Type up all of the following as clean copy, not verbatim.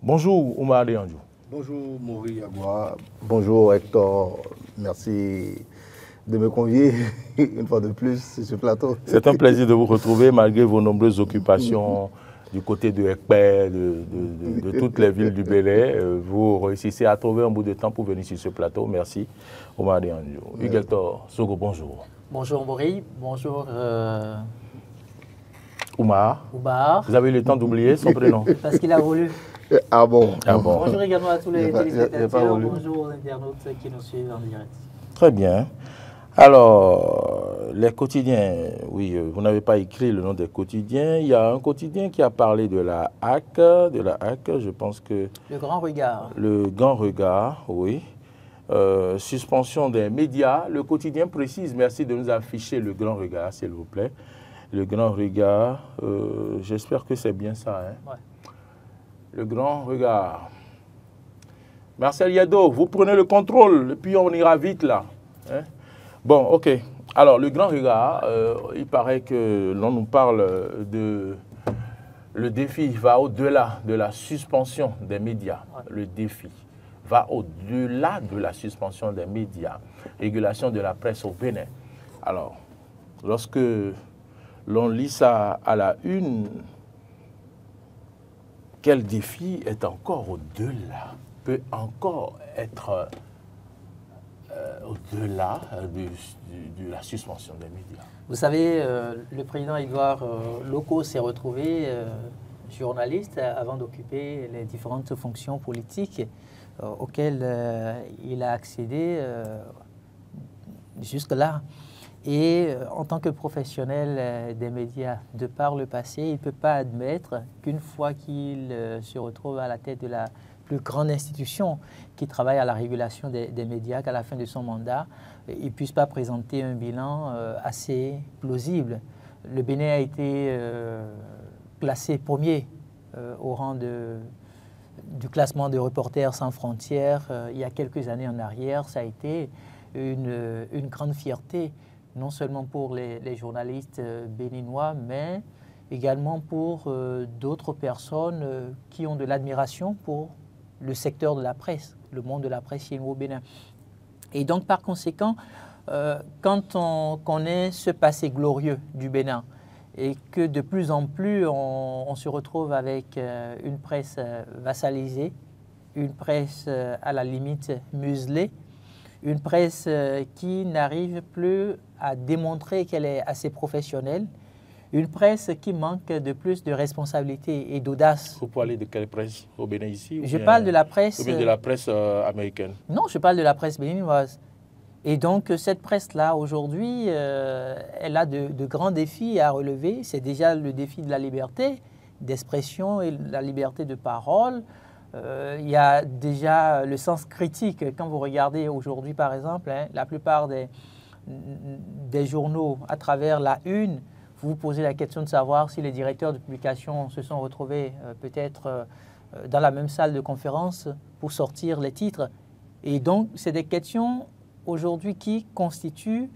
Bonjour Oumar Deandjou. Bonjour Maurice Yagua. Bonjour Hector. Merci de me convier une fois de plus sur ce plateau. C'est un plaisir de vous retrouver malgré vos nombreuses occupations du côté de Ekpè, de toutes les villes du Bénin. Vous réussissez à trouver un bout de temps pour venir sur ce plateau. Merci Oumar Deandjou. Hugues Hector Sogo, bonjour. Bonjour Maurice, bonjour Oumar. Oumar. Vous avez eu le temps d'oublier son prénom? Parce qu'il a voulu. Ah bon? Ah bon. Bonjour également à tous les téléspectateurs, bonjour aux internautes qui nous suivent en direct. Très bien. Alors, les quotidiens, oui, vous n'avez pas écrit le nom des quotidiens. Il y a un quotidien qui a parlé de la HAC, je pense que... Le Grand Regard. Le Grand Regard, oui. Suspension des médias. Le quotidien précise, merci de nous afficher le Grand Regard, s'il vous plaît. Le Grand Regard, j'espère que c'est bien ça. Hein? Ouais. Le Grand Regard. Marcel Yado, vous prenez le contrôle, et puis on ira vite là. Hein? Bon, ok. Alors, le Grand Regard, il paraît que l'on nous parle de... Le défi va au-delà de la suspension des médias. Ouais. Le défi va au-delà de la suspension des médias. Régulation de la presse au Bénin. Alors, lorsque l'on lit ça à la une, quel défi est encore au-delà, peut encore être au-delà de la suspension des médias? Vous savez, le président Edouard Loko s'est retrouvé journaliste avant d'occuper les différentes fonctions politiques auxquelles il a accédé jusque-là. Et en tant que professionnel des médias, de par le passé, il ne peut pas admettre qu'une fois qu'il se retrouve à la tête de la plus grande institution qui travaille à la régulation des médias, qu'à la fin de son mandat, il ne puisse pas présenter un bilan assez plausible. Le Bénin a été classé premier au rang du classement de Reporters sans frontières il y a quelques années en arrière. Ça a été une grande fierté, non seulement pour les journalistes béninois, mais également pour d'autres personnes qui ont de l'admiration pour le secteur de la presse, le monde de la presse chez nous au Bénin. Et donc, par conséquent, quand on connaît ce passé glorieux du Bénin et que de plus en plus on se retrouve avec une presse vassalisée, une presse à la limite muselée, une presse qui n'arrive plus à démontrer qu'elle est assez professionnelle, une presse qui manque de plus de responsabilité et d'audace. Vous parlez de quelle presse au Bénin ici? Je parle de la presse... Ou bien de la presse américaine? Non, je parle de la presse béninoise. Et donc, cette presse-là, aujourd'hui, elle a de grands défis à relever. C'est déjà le défi de la liberté d'expression et de la liberté de parole. Il y a déjà le sens critique. Quand vous regardez aujourd'hui, par exemple, hein, la plupart des journaux, à travers la une, vous vous posez la question de savoir si les directeurs de publication se sont retrouvés peut-être dans la même salle de conférence pour sortir les titres. Et donc, c'est des questions aujourd'hui qui constituent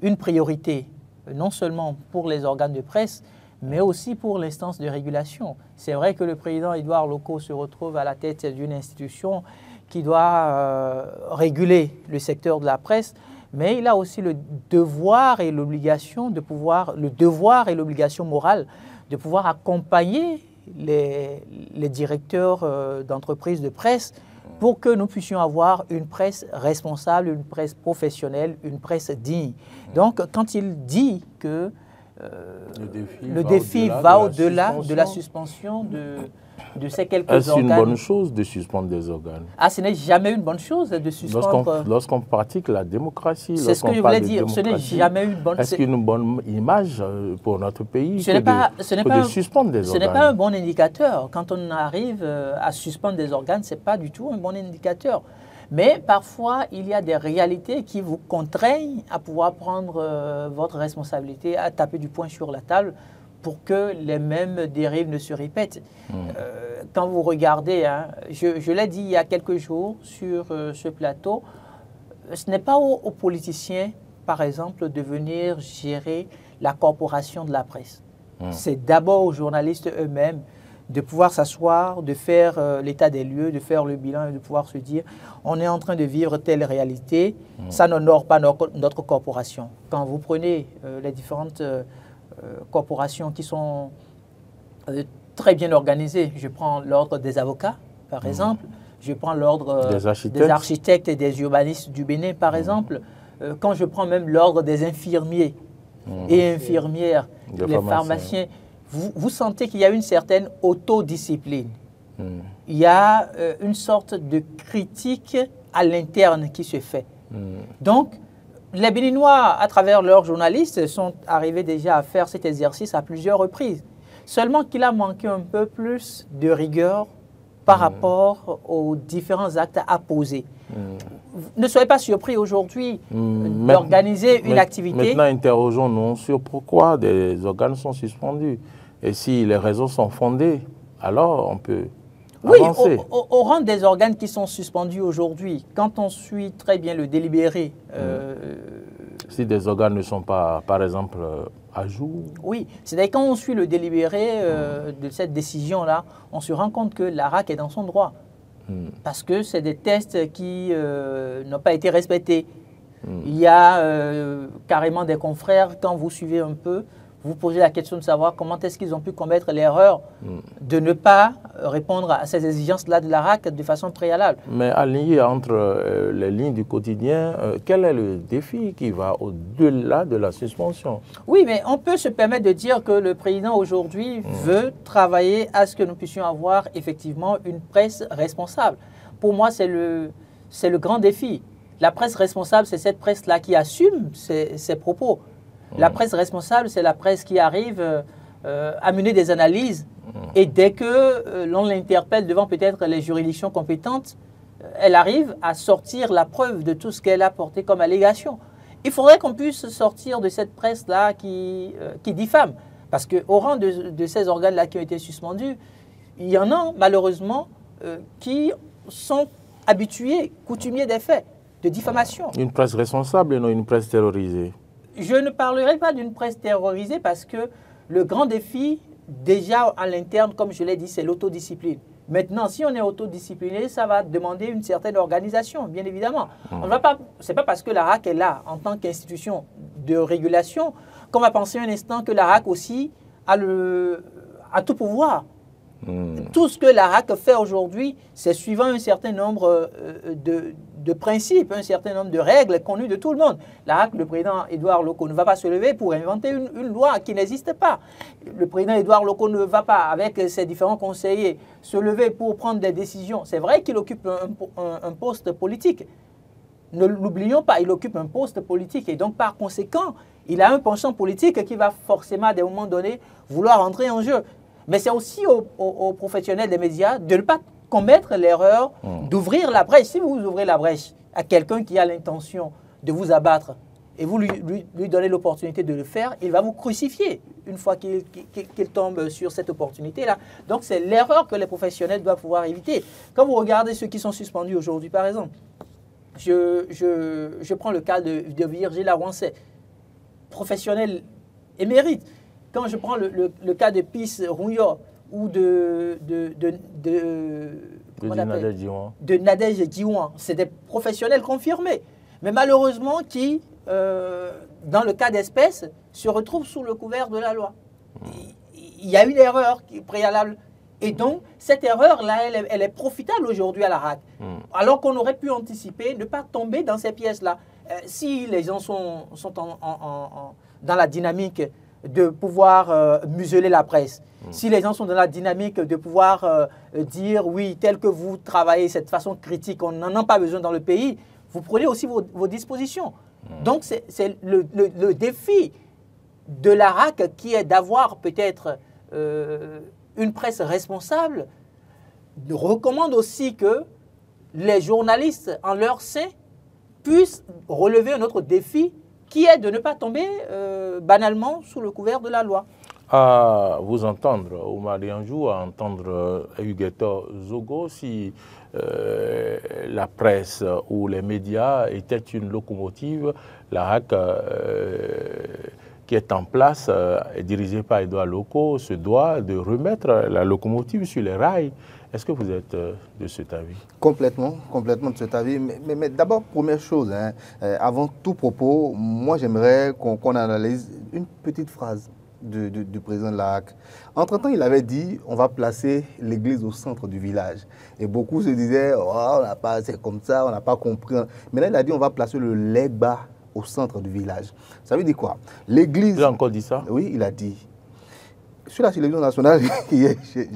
une priorité, non seulement pour les organes de presse, mais aussi pour l'instance de régulation. C'est vrai que le président Edouard Loko se retrouve à la tête d'une institution qui doit réguler le secteur de la presse, mais il a aussi le devoir et l'obligation de pouvoir, le devoir et l'obligation morale de pouvoir accompagner les directeurs d'entreprises de presse pour que nous puissions avoir une presse responsable, une presse professionnelle, une presse digne. Donc, quand il dit que le défi va au-delà de la suspension de ces quelques organes. Est-ce une bonne chose de suspendre des organes? Ah, ce n'est jamais une bonne chose de suspendre. Lorsqu'on pratique la démocratie, c'est ce que je voulais dire. Ce n'est jamais une bonne. Est-ce qu'une bonne image pour notre pays de suspendre des organes? Ce n'est pas un bon indicateur. Quand on arrive à suspendre des organes, ce n'est pas du tout un bon indicateur. Mais parfois, il y a des réalités qui vous contraignent à pouvoir prendre votre responsabilité, à taper du poing sur la table pour que les mêmes dérives ne se répètent. Quand vous regardez, hein, je l'ai dit il y a quelques jours sur ce plateau, ce n'est pas aux politiciens, par exemple, de venir gérer la corporation de la presse. C'est d'abord aux journalistes eux-mêmes de pouvoir s'asseoir, de faire l'état des lieux, de faire le bilan et de pouvoir se dire on est en train de vivre telle réalité, ça n'honore pas notre corporation. Quand vous prenez les différentes corporations qui sont très bien organisées, je prends l'ordre des avocats par exemple, je prends l'ordre des architectes et des urbanistes du Bénin par exemple, quand je prends même l'ordre des infirmiers et infirmières, les pharmaciens, vous sentez qu'il y a une certaine autodiscipline. Il y a une sorte de critique à l'interne qui se fait. Donc, les Béninois, à travers leurs journalistes, sont arrivés déjà à faire cet exercice à plusieurs reprises. Seulement qu'il a manqué un peu plus de rigueur par rapport aux différents actes à poser. Ne soyez pas surpris aujourd'hui d'organiser une activité. Maintenant, interrogeons-nous sur pourquoi des organes sont suspendus. Et si les raisons sont fondées, alors on peut avancer. Oui, au rang des organes qui sont suspendus aujourd'hui, quand on suit très bien le délibéré... si des organes ne sont pas, par exemple, à jour. Oui, c'est-à-dire quand on suit le délibéré de cette décision-là, on se rend compte que l'ARAC est dans son droit. Parce que c'est des tests qui n'ont pas été respectés. Il y a carrément des confrères, quand vous suivez un peu, vous posez la question de savoir comment est-ce qu'ils ont pu commettre l'erreur de ne pas répondre à ces exigences-là de l'ARAC de façon préalable. Mais aligné entre les lignes du quotidien, quel est le défi qui va au-delà de la suspension? Oui, mais on peut se permettre de dire que le président aujourd'hui veut travailler à ce que nous puissions avoir effectivement une presse responsable. Pour moi, c'est le grand défi. La presse responsable, c'est cette presse-là qui assume ses propos. La presse responsable, c'est la presse qui arrive à mener des analyses et dès que l'on l'interpelle devant peut-être les juridictions compétentes, elle arrive à sortir la preuve de tout ce qu'elle a porté comme allégation. Il faudrait qu'on puisse sortir de cette presse-là qui diffame. Parce qu'au rang de ces organes-là qui ont été suspendus, il y en a malheureusement qui sont habitués, coutumiers des faits de diffamation. Une presse responsable et non une presse terrorisée. Je ne parlerai pas d'une presse terrorisée parce que le grand défi, déjà à l'interne, comme je l'ai dit, c'est l'autodiscipline. Maintenant, si on est autodiscipliné, ça va demander une certaine organisation, bien évidemment. Ce n'est pas parce que l'ARAC est là en tant qu'institution de régulation qu'on va penser un instant que l'ARAC aussi a tout pouvoir. Tout ce que l'ARAC fait aujourd'hui, c'est suivant un certain nombre de principes, un certain nombre de règles connues de tout le monde. L'ARAC, le président Édouard Loko ne va pas se lever pour inventer une loi qui n'existe pas. Le président Édouard Loko ne va pas, avec ses différents conseillers, se lever pour prendre des décisions. C'est vrai qu'il occupe un poste politique. Ne l'oublions pas, il occupe un poste politique et donc par conséquent, il a un penchant politique qui va forcément à des moments donnés vouloir entrer en jeu. Mais c'est aussi aux professionnels des médias de ne pas commettre l'erreur d'ouvrir la brèche. Si vous ouvrez la brèche à quelqu'un qui a l'intention de vous abattre et vous lui donnez l'opportunité de le faire, il va vous crucifier une fois qu'il tombe sur cette opportunité-là. Donc c'est l'erreur que les professionnels doivent pouvoir éviter. Quand vous regardez ceux qui sont suspendus aujourd'hui, par exemple, je prends le cas de Virgile Arouansé, professionnel émérite. Quand je prends le cas de Pis Rouyo ou de Nadège Diouan, c'est des professionnels confirmés, mais malheureusement qui, dans le cas d'espèce, se retrouvent sous le couvert de la loi. Il y a une erreur préalable. Et donc, cette erreur-là, elle est profitable aujourd'hui à l'ARAC. Alors qu'on aurait pu anticiper, ne pas tomber dans ces pièces-là. Si les gens sont dans la dynamique de pouvoir museler la presse, si les gens sont dans la dynamique de pouvoir dire oui, tel que vous travaillez, cette façon critique, on n'en a pas besoin dans le pays, vous prenez aussi vos dispositions. Donc c'est le défi de l'ARAC qui est d'avoir peut-être une presse responsable, recommande aussi que les journalistes en leur sein puissent relever un autre défi qui est de ne pas tomber banalement sous le couvert de la loi. À vous entendre, Oumar Dianjou, à entendre Huguetto Zogo, si la presse ou les médias étaient une locomotive, l'ARAC qui est en place, est dirigé par Edouard Loko, se doit de remettre la locomotive sur les rails. Est-ce que vous êtes de cet avis? Complètement de cet avis. Mais d'abord, première chose, hein, avant tout propos, moi j'aimerais qu'on analyse une petite phrase du président de la HAC. Entre-temps, il avait dit on va placer l'église au centre du village. Et beaucoup se disaient oh, c'est comme ça, on n'a pas compris. Mais là, il a dit on va placer le Legba au centre du village. Ça veut dire quoi? L'église. Il a encore dit ça? Oui, il a dit. Sur la télévision nationale, je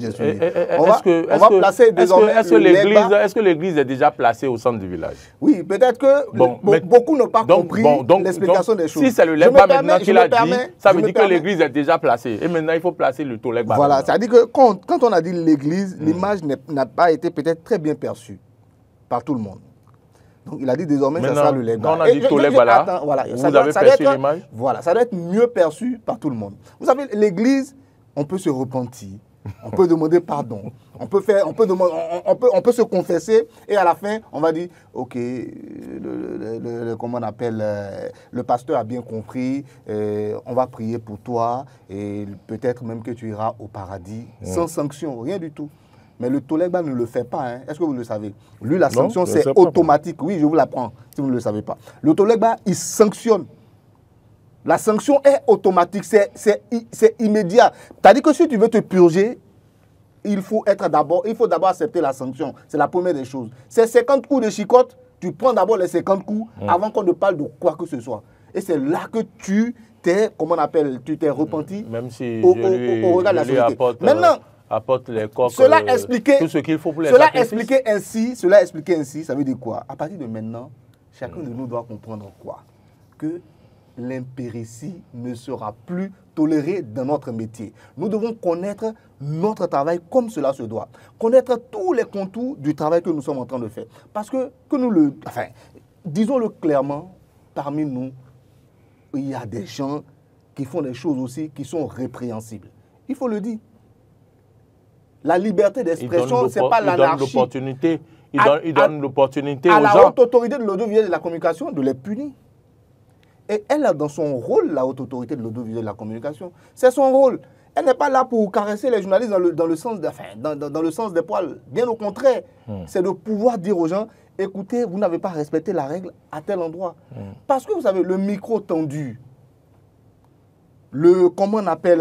suis. On va placer désormais. Est-ce que l'église est déjà placée au centre du village? Oui, peut-être que beaucoup n'ont pas compris l'explication des choses. Si c'est le Legba maintenant qu'il a dit, ça veut dire que l'église est déjà placée. Et maintenant, il faut placer le Tolegba. Voilà, c'est-à-dire que quand on a dit l'église, l'image n'a pas été peut-être très bien perçue par tout le monde. Donc il a dit désormais ça sera le Legba. Quand on a dit Tolegba là, vous avez perçu l'image? Voilà, ça doit être mieux perçu par tout le monde. Vous savez, l'église, on peut se repentir, on peut demander pardon, on peut se confesser et à la fin, on va dire, ok, comment on appelle, le pasteur a bien compris, on va prier pour toi et peut-être même que tu iras au paradis sans sanction, rien du tout. Mais le Tolegba ne le fait pas, hein. Est-ce que vous le savez? Lui, la sanction, c'est automatique. Oui, je vous l'apprends, si vous ne le savez pas. Le Tolegba, il sanctionne. La sanction est automatique, c'est immédiat. C'est-à-dire que si tu veux te purger, il faut d'abord accepter la sanction. C'est la première des choses. C'est 50 coups de chicotte, tu prends d'abord les 50 coups avant qu'on ne parle de quoi que ce soit. Et c'est là que tu t'es, comment on appelle, tu t'es repenti. Même si au regard de la société. Maintenant, apporte les coques, cela expliqué, tout ce qu'il faut pour les cela expliqué ainsi, ça veut dire quoi? À partir de maintenant, chacun de nous doit comprendre quoi? Que l'impéritie ne sera plus tolérée dans notre métier. Nous devons connaître notre travail comme cela se doit. Connaître tous les contours du travail que nous sommes en train de faire. Parce que disons-le clairement, parmi nous, il y a des gens qui font des choses aussi qui sont répréhensibles. Il faut le dire. La liberté d'expression, ce n'est pas l'anarchie. Il donne l'opportunité aux gens. À la haute autorité de l'audiovisuel et de la communication de les punir. Et elle a dans son rôle, la haute autorité de l'audiovisuel et de la communication. C'est son rôle. Elle n'est pas là pour caresser les journalistes dans le sens des poils. Bien au contraire, c'est de pouvoir dire aux gens, écoutez, vous n'avez pas respecté la règle à tel endroit. Parce que vous savez, le micro tendu, comment on appelle,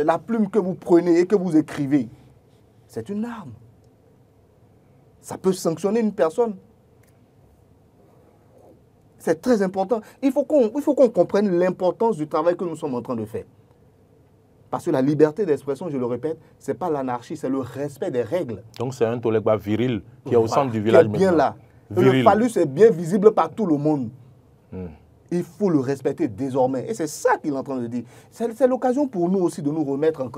la plume que vous prenez et que vous écrivez, c'est une arme. Ça peut sanctionner une personne. C'est très important. Il faut qu'on comprenne l'importance du travail que nous sommes en train de faire. Parce que la liberté d'expression, je le répète, ce n'est pas l'anarchie, c'est le respect des règles. Donc c'est un Tolegba viril qui est au centre du village. Qui est bien là. Le phallus est bien visible par tout le monde. Il faut le respecter désormais. Et c'est ça qu'il est en train de dire. C'est l'occasion pour nous aussi de nous remettre en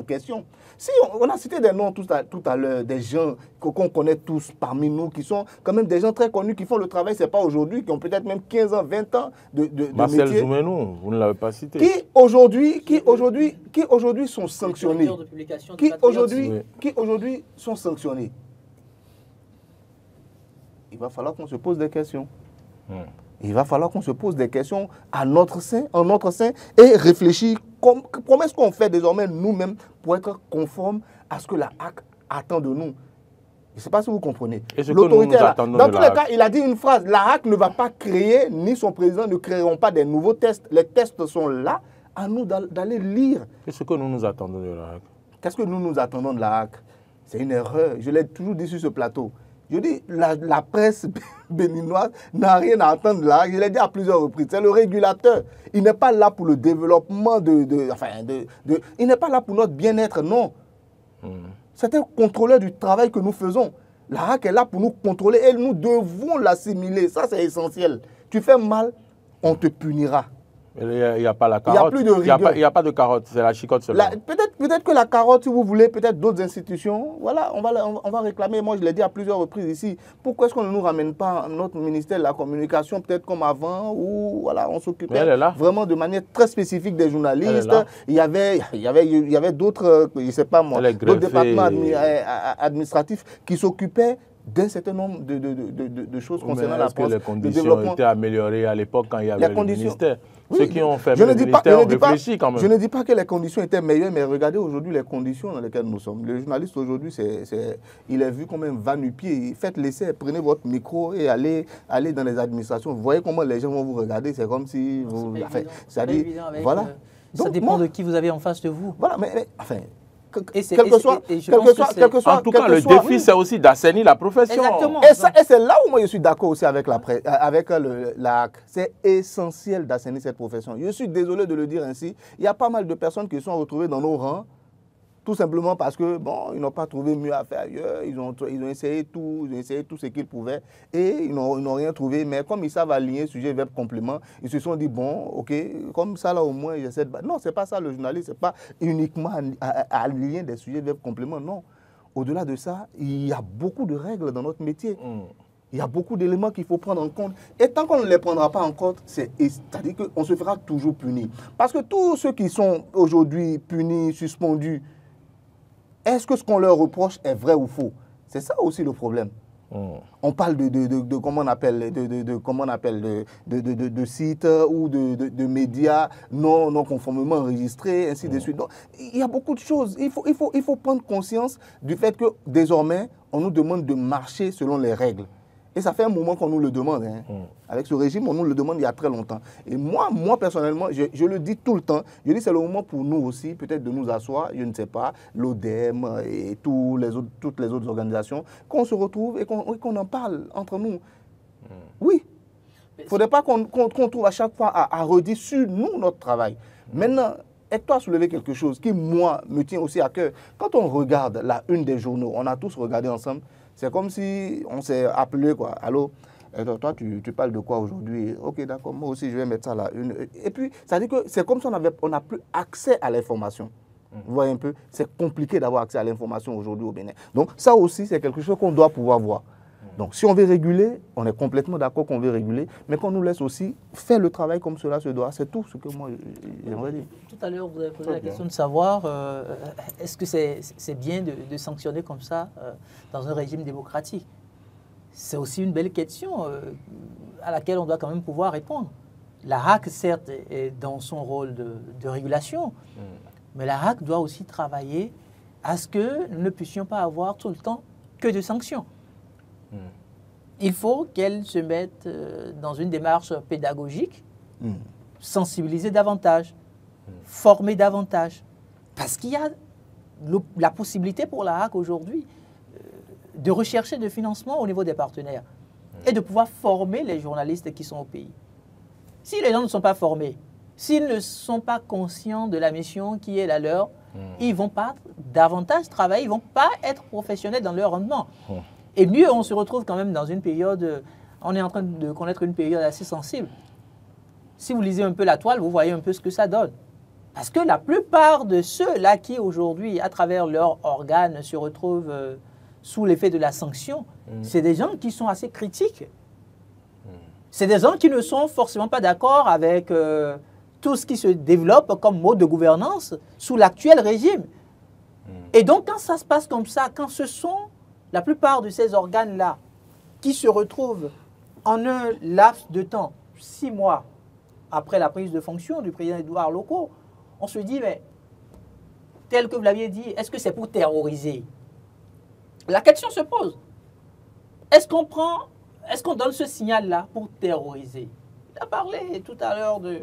question. Si on a cité des noms tout à l'heure, des gens qu'on connaît tous parmi nous, qui sont quand même des gens très connus, qui font le travail, ce n'est pas aujourd'hui, qui ont peut-être même 15 ans, 20 ans de Marcel métier. Zoumenou, vous ne l'avez pas cité. Qui aujourd'hui sont sanctionnés. Qui aujourd'hui sont sanctionnés. Il va falloir qu'on se pose des questions. Il va falloir qu'on se pose des questions en notre sein et réfléchir comment est-ce qu'on fait désormais nous-mêmes pour être conformes à ce que la HAC attend de nous. Je ne sais pas si vous comprenez. L'autorité, dans tous les cas, il a dit une phrase, la HAC ne va pas créer, ni son président ne créeront pas des nouveaux tests. Les tests sont là, à nous d'aller lire. Qu'est-ce que nous attendons de la HAC? Qu'est-ce que nous attendons de la HAC? C'est une erreur. Je l'ai toujours dit sur ce plateau. Je dis, la presse béninoise n'a rien à attendre de la HAC. Je l'ai dit à plusieurs reprises. C'est le régulateur. Il n'est pas là pour le développement il n'est pas là pour notre bien-être, non. C'est un contrôleur du travail que nous faisons. La HAC est là pour nous contrôler et nous devons l'assimiler. Ça, c'est essentiel. Tu fais mal, on te punira. Il n'y a pas la carotte. Il n'y a plus de rigueur. Il n'y a pas de carotte, c'est la chicotte seulement. Peut-être que la carotte, si vous voulez, peut-être d'autres institutions, voilà, on va réclamer. Moi, je l'ai dit à plusieurs reprises ici. Pourquoi est-ce qu'on ne nous ramène pas notre ministère de la Communication, peut-être comme avant, où voilà, on s'occupait vraiment de manière très spécifique des journalistes. Il y avait d'autres, je ne sais pas moi, d'autres départements administratifs qui s'occupaient d'un certain nombre de choses concernant la Est-ce que France, les le conditions développement. étaient améliorées à l'époque quand il y avait le ministère? Oui, Ceux qui ont fait je le ne dis pas- ministère je ne ont dis pas- réfléchi quand même. Je ne dis pas que les conditions étaient meilleures, mais regardez aujourd'hui les conditions dans lesquelles nous sommes. Le journaliste aujourd'hui, il est vu comme un va-nu-pied. Faites l'essai, prenez votre micro et allez dans les administrations. Vous voyez comment les gens vont vous regarder. C'est comme si vous... C'est-à-dire, voilà. Ça Donc, dépend de qui vous avez en face de vous. Voilà, mais enfin... Et c'est- Quel que et- soit, et je quel pense que que soit, c'est- quel que soit, En tout quel cas, que le soit- défi, c'est aussi d'assainir la profession. Exactement. Et c'est là où moi je suis d'accord aussi avec la HAC. C'est essentiel d'assainir cette profession. Je suis désolé de le dire ainsi. Il y a pas mal de personnes qui se sont retrouvées dans nos rangs, tout simplement parce que bon, ils n'ont pas trouvé mieux à faire ailleurs. Ils ont essayé tout ce qu'ils pouvaient et ils n'ont rien trouvé. Mais comme ils savent aligner sujet, verbe, complément, ils se sont dit bon, ok, comme ça là au moins j'essaie de... Non, c'est pas ça le journaliste. C'est pas uniquement aligner des sujets, verbe, complément. Non. Au-delà de ça, il y a beaucoup de règles dans notre métier. Il y a beaucoup d'éléments qu'il faut prendre en compte. Et tant qu'on ne les prendra pas en compte, c'est-à-dire qu'on se fera toujours punir. Parce que tous ceux qui sont aujourd'hui punis, suspendus, est-ce que ce qu'on leur reproche est vrai ou faux? C'est ça aussi le problème. On parle de comment on appelle de sites ou de médias non conformément enregistrés, ainsi de suite. Donc, il y a beaucoup de choses. Il faut prendre conscience du fait que désormais, on nous demande de marcher selon les règles. Et ça fait un moment qu'on nous le demande. Hein. Avec ce régime, on nous le demande il y a très longtemps. Et moi personnellement, je le dis tout le temps, je dis c'est le moment pour nous aussi, peut-être de nous asseoir, je ne sais pas, l'ODEM et toutes les autres organisations, qu'on se retrouve et qu'on en parle entre nous. Oui. Il ne faudrait pas qu'on trouve à chaque fois à redire sur nous notre travail. Maintenant, Hector a soulevé quelque chose qui, moi, me tient aussi à cœur. Quand on regarde la une des journaux, on a tous regardé ensemble, c'est comme si on s'est appelé, quoi. Allô, toi, tu parles de quoi aujourd'hui? Ok, d'accord, moi aussi, je vais mettre ça là. Et puis, ça dit que c'est comme si on n'a plus accès à l'information. Vous voyez un peu? C'est compliqué d'avoir accès à l'information aujourd'hui au Bénin. Donc, ça aussi, c'est quelque chose qu'on doit pouvoir voir. Donc, si on veut réguler, on est complètement d'accord qu'on veut réguler, mais qu'on nous laisse aussi faire le travail comme cela se doit. C'est tout ce que moi, j'aimerais dire. Tout à l'heure, vous avez posé la question de savoir est-ce que c'est bien de sanctionner comme ça dans un régime démocratique? C'est aussi une belle question à laquelle on doit quand même pouvoir répondre. La HAC, certes, est dans son rôle de régulation, mais la HAC doit aussi travailler à ce que nous ne puissions pas avoir tout le temps que de sanctions. Il faut qu'elle se mette dans une démarche pédagogique, sensibiliser davantage, former davantage. Parce qu'il y a la possibilité pour la HAC aujourd'hui de rechercher de financement au niveau des partenaires et de pouvoir former les journalistes qui sont au pays. Si les gens ne sont pas formés, s'ils ne sont pas conscients de la mission qui est la leur, ils ne vont pas davantage travailler, ils ne vont pas être professionnels dans leur rendement. Et mieux, on se retrouve quand même dans une période, on est en train de connaître une période assez sensible. Si vous lisez un peu la toile, vous voyez un peu ce que ça donne. Parce que la plupart de ceux-là qui aujourd'hui, à travers leurs organes, se retrouvent sous l'effet de la sanction, c'est des gens qui sont assez critiques. C'est des gens qui ne sont forcément pas d'accord avec tout ce qui se développe comme mode de gouvernance sous l'actuel régime. Et donc, quand ça se passe comme ça, quand ce sont la plupart de ces organes-là qui se retrouvent en un laps de temps, 6 mois après la prise de fonction du président Édouard Loko, on se dit, mais tel que vous l'aviez dit, est-ce que c'est pour terroriser? La question se pose. Est-ce qu'on donne ce signal-là pour terroriser? Il a parlé tout à l'heure de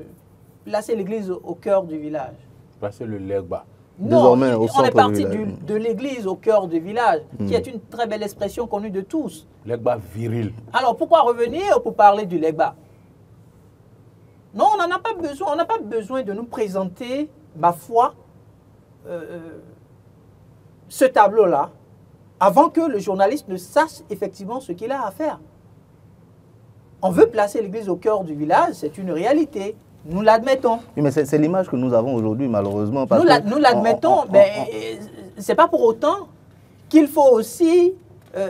placer l'église au cœur du village. Placer le legba. Non, on est parti de l'église au cœur du village, qui est une très belle expression connue de tous. Legba viril. Alors, pourquoi revenir pour parler du legba? Non, on n'en a pas besoin. On n'a pas besoin de nous présenter, ma foi, ce tableau-là, avant que le journaliste ne sache effectivement ce qu'il a à faire. On veut placer l'église au cœur du village, c'est une réalité. Nous l'admettons. Oui, mais c'est l'image que nous avons aujourd'hui, malheureusement. Nous l'admettons, mais ce n'est pas pour autant qu'il faut aussi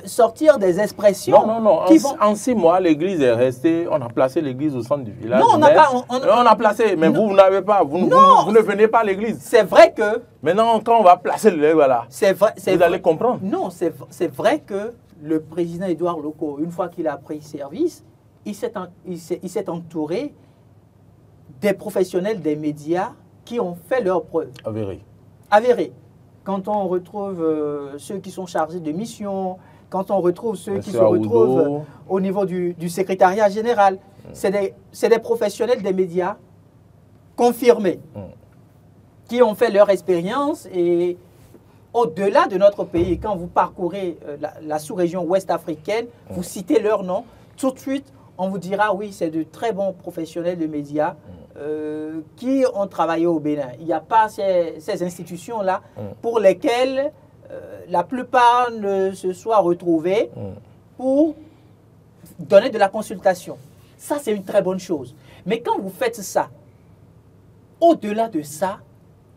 sortir des expressions. Non. En 6 mois, l'église est restée. On a placé l'église au centre du village. Non, on n'a pas. On a placé, mais vous n'avez pas. Vous ne venez pas à l'église. C'est vrai que. Maintenant, quand on va placer le voilà, vous allez comprendre. Non, c'est vrai que le président Édouard Loko, une fois qu'il a pris service, il s'est entouré des professionnels des médias qui ont fait leurs preuves. Avéré. Quand on retrouve ceux qui sont chargés de mission, quand on retrouve ceux qui se retrouvent au niveau du secrétariat général, c'est des professionnels des médias confirmés qui ont fait leur expérience. Et au-delà de notre pays, quand vous parcourez la sous-région ouest africaine, vous citez leur nom, tout de suite, on vous dira oui, c'est de très bons professionnels de médias qui ont travaillé au Bénin. Il n'y a pas ces institutions-là pour lesquelles la plupart ne se soient retrouvés pour donner de la consultation. Ça, c'est une très bonne chose. Mais quand vous faites ça, au-delà de ça,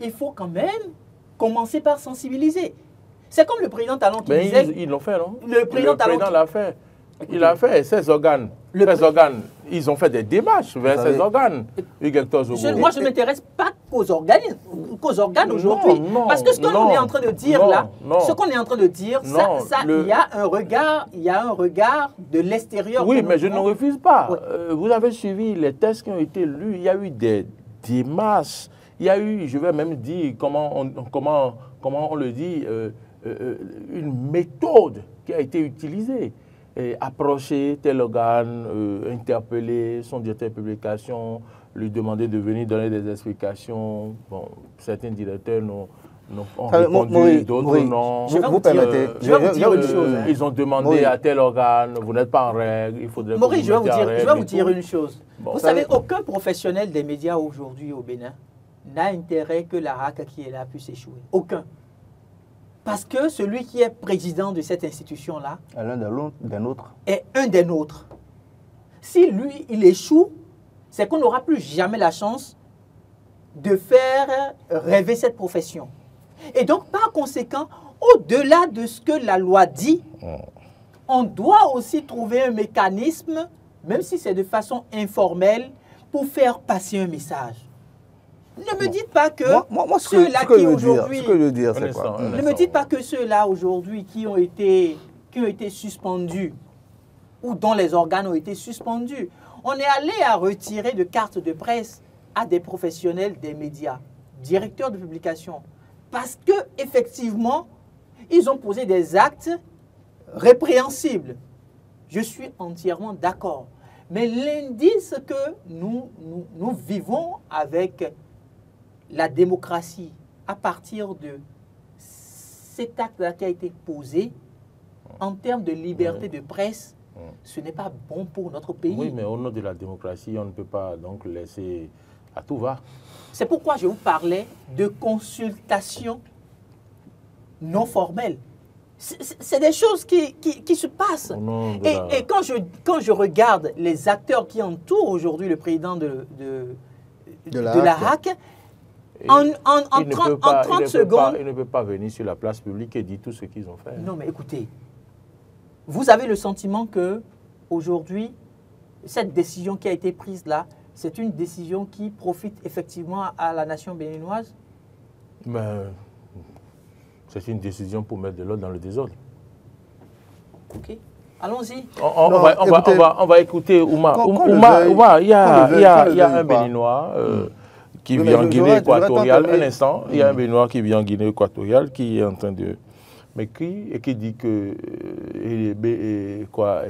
il faut quand même commencer par sensibiliser. C'est comme le président Talon qui disait... Ils l'ont fait, non? Le président l'a fait. Il a fait ses organes. Ils ont fait des démarches vers ses organes. Moi, je ne m'intéresse pas qu'aux organes aujourd'hui. Parce que ce qu'on est en train de dire là, il y a un regard de l'extérieur. Oui, mais je ne refuse pas. Oui. Vous avez suivi les tests qui ont été lus. Il y a eu des démarches. Il y a eu, je vais même dire, comment on le dit, une méthode qui a été utilisée. Et approcher tel organe, interpeller son directeur de publication, lui demander de venir donner des explications. Bon, certains directeurs n'ont répondu, d'autres non. Je vais vous permettez. Je vais vous dire une chose. Ils ont demandé à tel organe, vous n'êtes pas en règle, il faudrait... Maurice, je vais vous dire une chose. Bon, vous savez, aucun professionnel des médias aujourd'hui au Bénin n'a intérêt que la RAC qui est là puisse échouer. Aucun. Parce que celui qui est président de cette institution-là est un des nôtres. Si lui, il échoue, c'est qu'on n'aura plus jamais la chance de faire rêver cette profession. Et donc, par conséquent, au-delà de ce que la loi dit, on doit aussi trouver un mécanisme, même si c'est de façon informelle, pour faire passer un message. Ne me dites pas que ceux-là qui aujourd'hui... Ne me dites pas que ceux-là aujourd'hui qui ont été suspendus ou dont les organes ont été suspendus, on est allé à retirer de cartes de presse à des professionnels des médias, directeurs de publication, parce qu'effectivement, ils ont posé des actes répréhensibles. Je suis entièrement d'accord. Mais l'indice que nous vivons avec la démocratie, à partir de cet acte-là qui a été posé, en termes de liberté de presse, ce n'est pas bon pour notre pays. Oui, mais au nom de la démocratie, on ne peut pas donc laisser à tout va. C'est pourquoi je vous parlais de consultation non formelle. C'est des choses qui se passent. Et quand je regarde les acteurs qui entourent aujourd'hui le président de la RAC, en 30 secondes... Il ne peut pas venir sur la place publique et dire tout ce qu'ils ont fait. Non, mais écoutez, vous avez le sentiment que aujourd'hui, cette décision qui a été prise là, c'est une décision qui profite effectivement à la nation béninoise? Mais c'est une décision pour mettre de l'ordre dans le désordre. Ok, allons-y. On va écouter Ouma. Ouma, il y a un Béninois qui vit en Guinée équatoriale. Un instant, il y a un Béninois qui vit en Guinée équatoriale qui est en train de m'écrire et qui dit que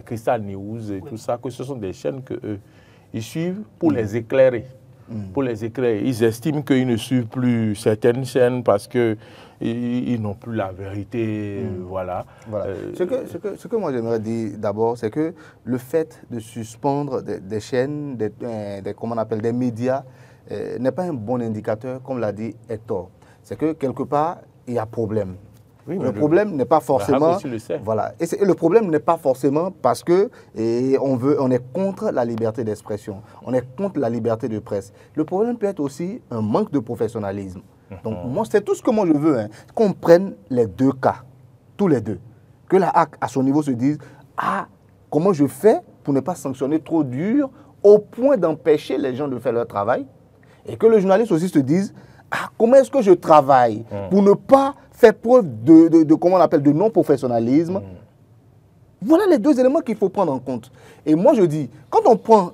Crystal News et tout ça, que ce sont des chaînes qu'ils suivent pour les éclairer. Pour les éclairer. Ils estiment qu'ils ne suivent plus certaines chaînes parce qu'ils n'ont plus la vérité. Voilà. Ce que moi j'aimerais dire d'abord, c'est que le fait de suspendre des chaînes, comment on appelle, des médias, n'est pas un bon indicateur, comme l'a dit Hector. C'est que quelque part, il y a problème. Oui, le problème n'est pas forcément... Voilà. Et le problème n'est pas forcément parce que on est contre la liberté d'expression. On est contre la liberté de presse. Le problème peut être aussi un manque de professionnalisme. Donc, moi, c'est tout ce que moi je veux, hein, qu'on prenne les deux cas, tous les deux. Que la HAC, à son niveau, se dise « Ah, comment je fais pour ne pas sanctionner trop dur au point d'empêcher les gens de faire leur travail ?» Et que le journaliste aussi se dise « Ah, comment est-ce que je travaille pour ne pas faire preuve comment on appelle, de non-professionnalisme Voilà les deux éléments qu'il faut prendre en compte. Et moi, je dis, quand on prend,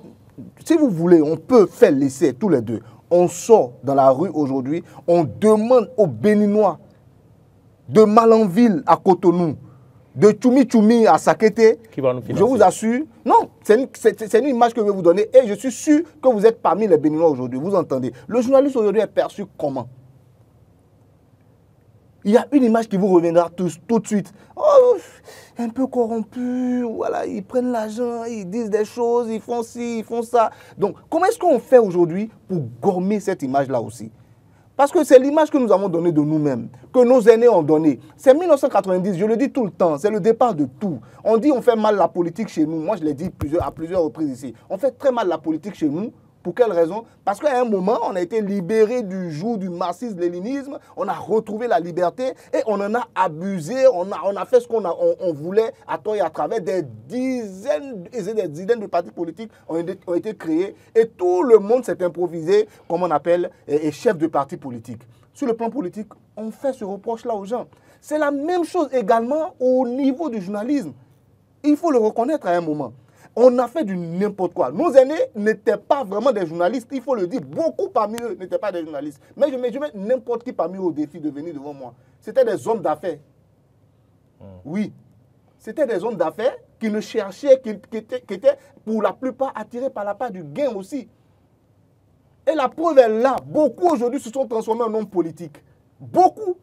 si vous voulez, on peut faire l'essai tous les deux. On sort dans la rue aujourd'hui, on demande aux Béninois de Malanville à Cotonou, de Tchoumi Tchoumi à Sakete, Qui va nous financer? je vous assure, non, c'est une image que je vais vous donner et je suis sûr que vous êtes parmi les Béninois aujourd'hui, vous entendez. Le journaliste aujourd'hui est perçu comment? Il y a une image qui vous reviendra tout de suite. Oh, un peu corrompu, voilà, ils prennent l'argent, ils disent des choses, ils font ci, ils font ça. Donc, comment est-ce qu'on fait aujourd'hui pour gommer cette image-là aussi? Parce que c'est l'image que nous avons donnée de nous-mêmes, que nos aînés ont donnée. C'est 1990, je le dis tout le temps, c'est le départ de tout. On dit on fait mal la politique chez nous. Moi, je l'ai dit à plusieurs reprises ici. On fait très mal la politique chez nous. Pour quelle raison? Parce qu'à un moment, on a été libéré du joug du marxisme-léninisme, on a retrouvé la liberté et on en a abusé, on a fait ce qu'on voulait à tort et à travers. Des dizaines et des dizaines de partis politiques ont été créés et tout le monde s'est improvisé, comme on appelle, chef de parti politique. Sur le plan politique, on fait ce reproche-là aux gens. C'est la même chose également au niveau du journalisme. Il faut le reconnaître à un moment. On a fait du n'importe quoi. Nos aînés n'étaient pas vraiment des journalistes, il faut le dire. Beaucoup parmi eux n'étaient pas des journalistes. Mais je mets n'importe qui parmi eux au défi de venir devant moi. C'était des hommes d'affaires. Oui. C'était des hommes d'affaires qui ne cherchaient, qui étaient pour la plupart attirés par la part du gain aussi. Et la preuve est là. Beaucoup aujourd'hui se sont transformés en hommes politiques. Beaucoup.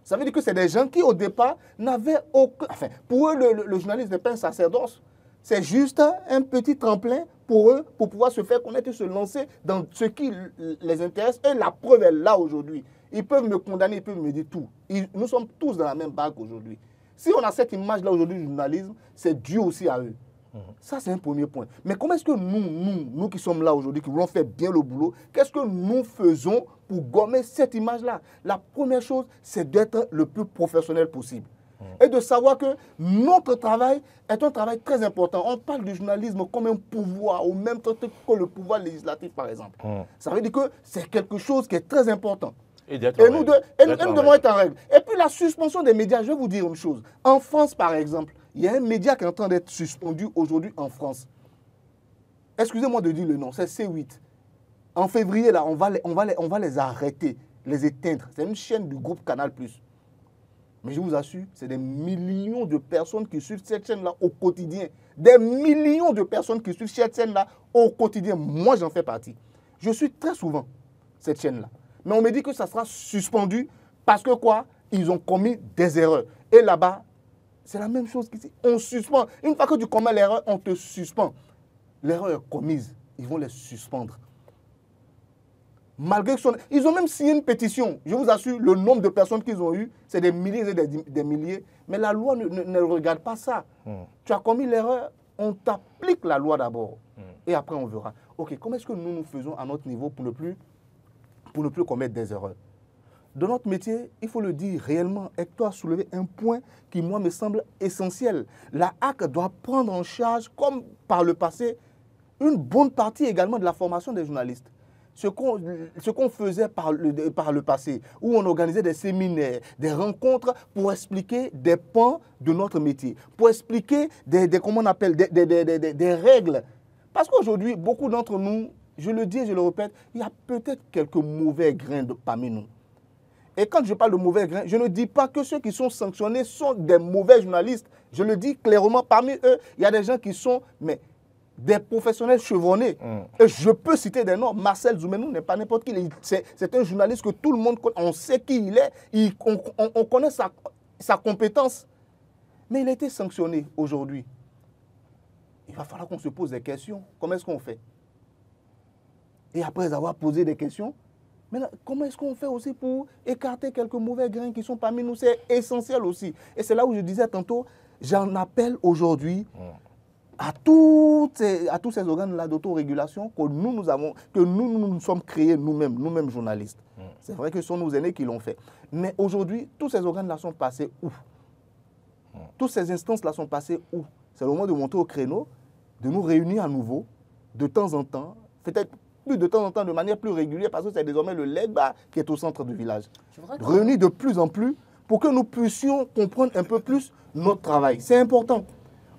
Ça veut dire que c'est des gens qui au départ n'avaient aucun... Enfin, pour eux, le journaliste n'est pas un sacerdoce. C'est juste un petit tremplin pour eux, pour pouvoir se faire connaître et se lancer dans ce qui les intéresse. Et la preuve est là aujourd'hui. Ils peuvent me condamner, ils peuvent me dire tout. Nous sommes tous dans la même barque aujourd'hui. Si on a cette image-là aujourd'hui du journalisme, c'est dû aussi à eux. Ça, c'est un premier point. Mais comment est-ce que nous qui sommes là aujourd'hui, qui voulons faire bien le boulot, qu'est-ce que nous faisons pour gommer cette image-là? La première chose, c'est d'être le plus professionnel possible. Et de savoir que notre travail est un travail très important. On parle du journalisme comme un pouvoir, au même temps que le pouvoir législatif, par exemple. Ça veut dire que c'est quelque chose qui est très important. Et nous devons être en règle. Et puis la suspension des médias, je vais vous dire une chose. En France, par exemple, il y a un média qui est en train d'être suspendu aujourd'hui en France. Excusez-moi de dire le nom, c'est C8. En février, là, on va les arrêter, les éteindre. C'est une chaîne du groupe Canal+. Mais je vous assure, c'est des millions de personnes qui suivent cette chaîne-là au quotidien. Des millions de personnes qui suivent cette chaîne-là au quotidien. Moi, j'en fais partie. Je suis très souvent cette chaîne-là. Mais on me dit que ça sera suspendu parce que quoi? Ils ont commis des erreurs. Et là-bas, c'est la même chose qu'ici. On suspend. Une fois que tu commets l'erreur, on te suspend. L'erreur est commise. Ils vont les suspendre. Malgré que ils ont même signé une pétition. Je vous assure, le nombre de personnes qu'ils ont eues, c'est des milliers et des milliers. Mais la loi ne regarde pas ça. Tu as commis l'erreur, on t'applique la loi d'abord. Et après, on verra. OK, comment est-ce que nous faisons à notre niveau pour ne plus commettre des erreurs? Dans notre métier, il faut le dire réellement, Hector a soulevé un point qui, moi, me semble essentiel. La HAC doit prendre en charge, comme par le passé, une bonne partie également de la formation des journalistes. Ce qu'on faisait par le passé, où on organisait des séminaires, des rencontres pour expliquer des pans de notre métier, pour expliquer comment on appelle, des règles. Parce qu'aujourd'hui, beaucoup d'entre nous, je le dis et je le répète, il y a peut-être quelques mauvais grains parmi nous. Et quand je parle de mauvais grains, je ne dis pas que ceux qui sont sanctionnés sont des mauvais journalistes. Je le dis clairement, parmi eux, il y a des gens qui sont... des professionnels chevronnés. Et je peux citer des noms. Marcel Zoumenou n'est pas n'importe qui. C'est un journaliste que tout le monde connaît. On sait qui il est. On connaît sa compétence. Mais il a été sanctionné aujourd'hui. Il va falloir qu'on se pose des questions. Comment est-ce qu'on fait? Et après avoir posé des questions, maintenant, comment est-ce qu'on fait aussi pour écarter quelques mauvais grains qui sont parmi nous? C'est essentiel aussi. Et c'est là où je disais tantôt, j'en appelle aujourd'hui à tous ces organes-là d'autorégulation que nous sommes créés nous-mêmes journalistes. C'est vrai que ce sont nos aînés qui l'ont fait. Mais aujourd'hui, tous ces organes-là sont passés où? Toutes ces instances-là sont passées où? C'est le moment de monter au créneau, de nous réunir à nouveau, de temps en temps, peut-être plus de temps en temps, de manière plus régulière, parce que c'est désormais le LEGBA qui est au centre du village. Réunir de plus en plus pour que nous puissions comprendre un peu plus notre travail. C'est important.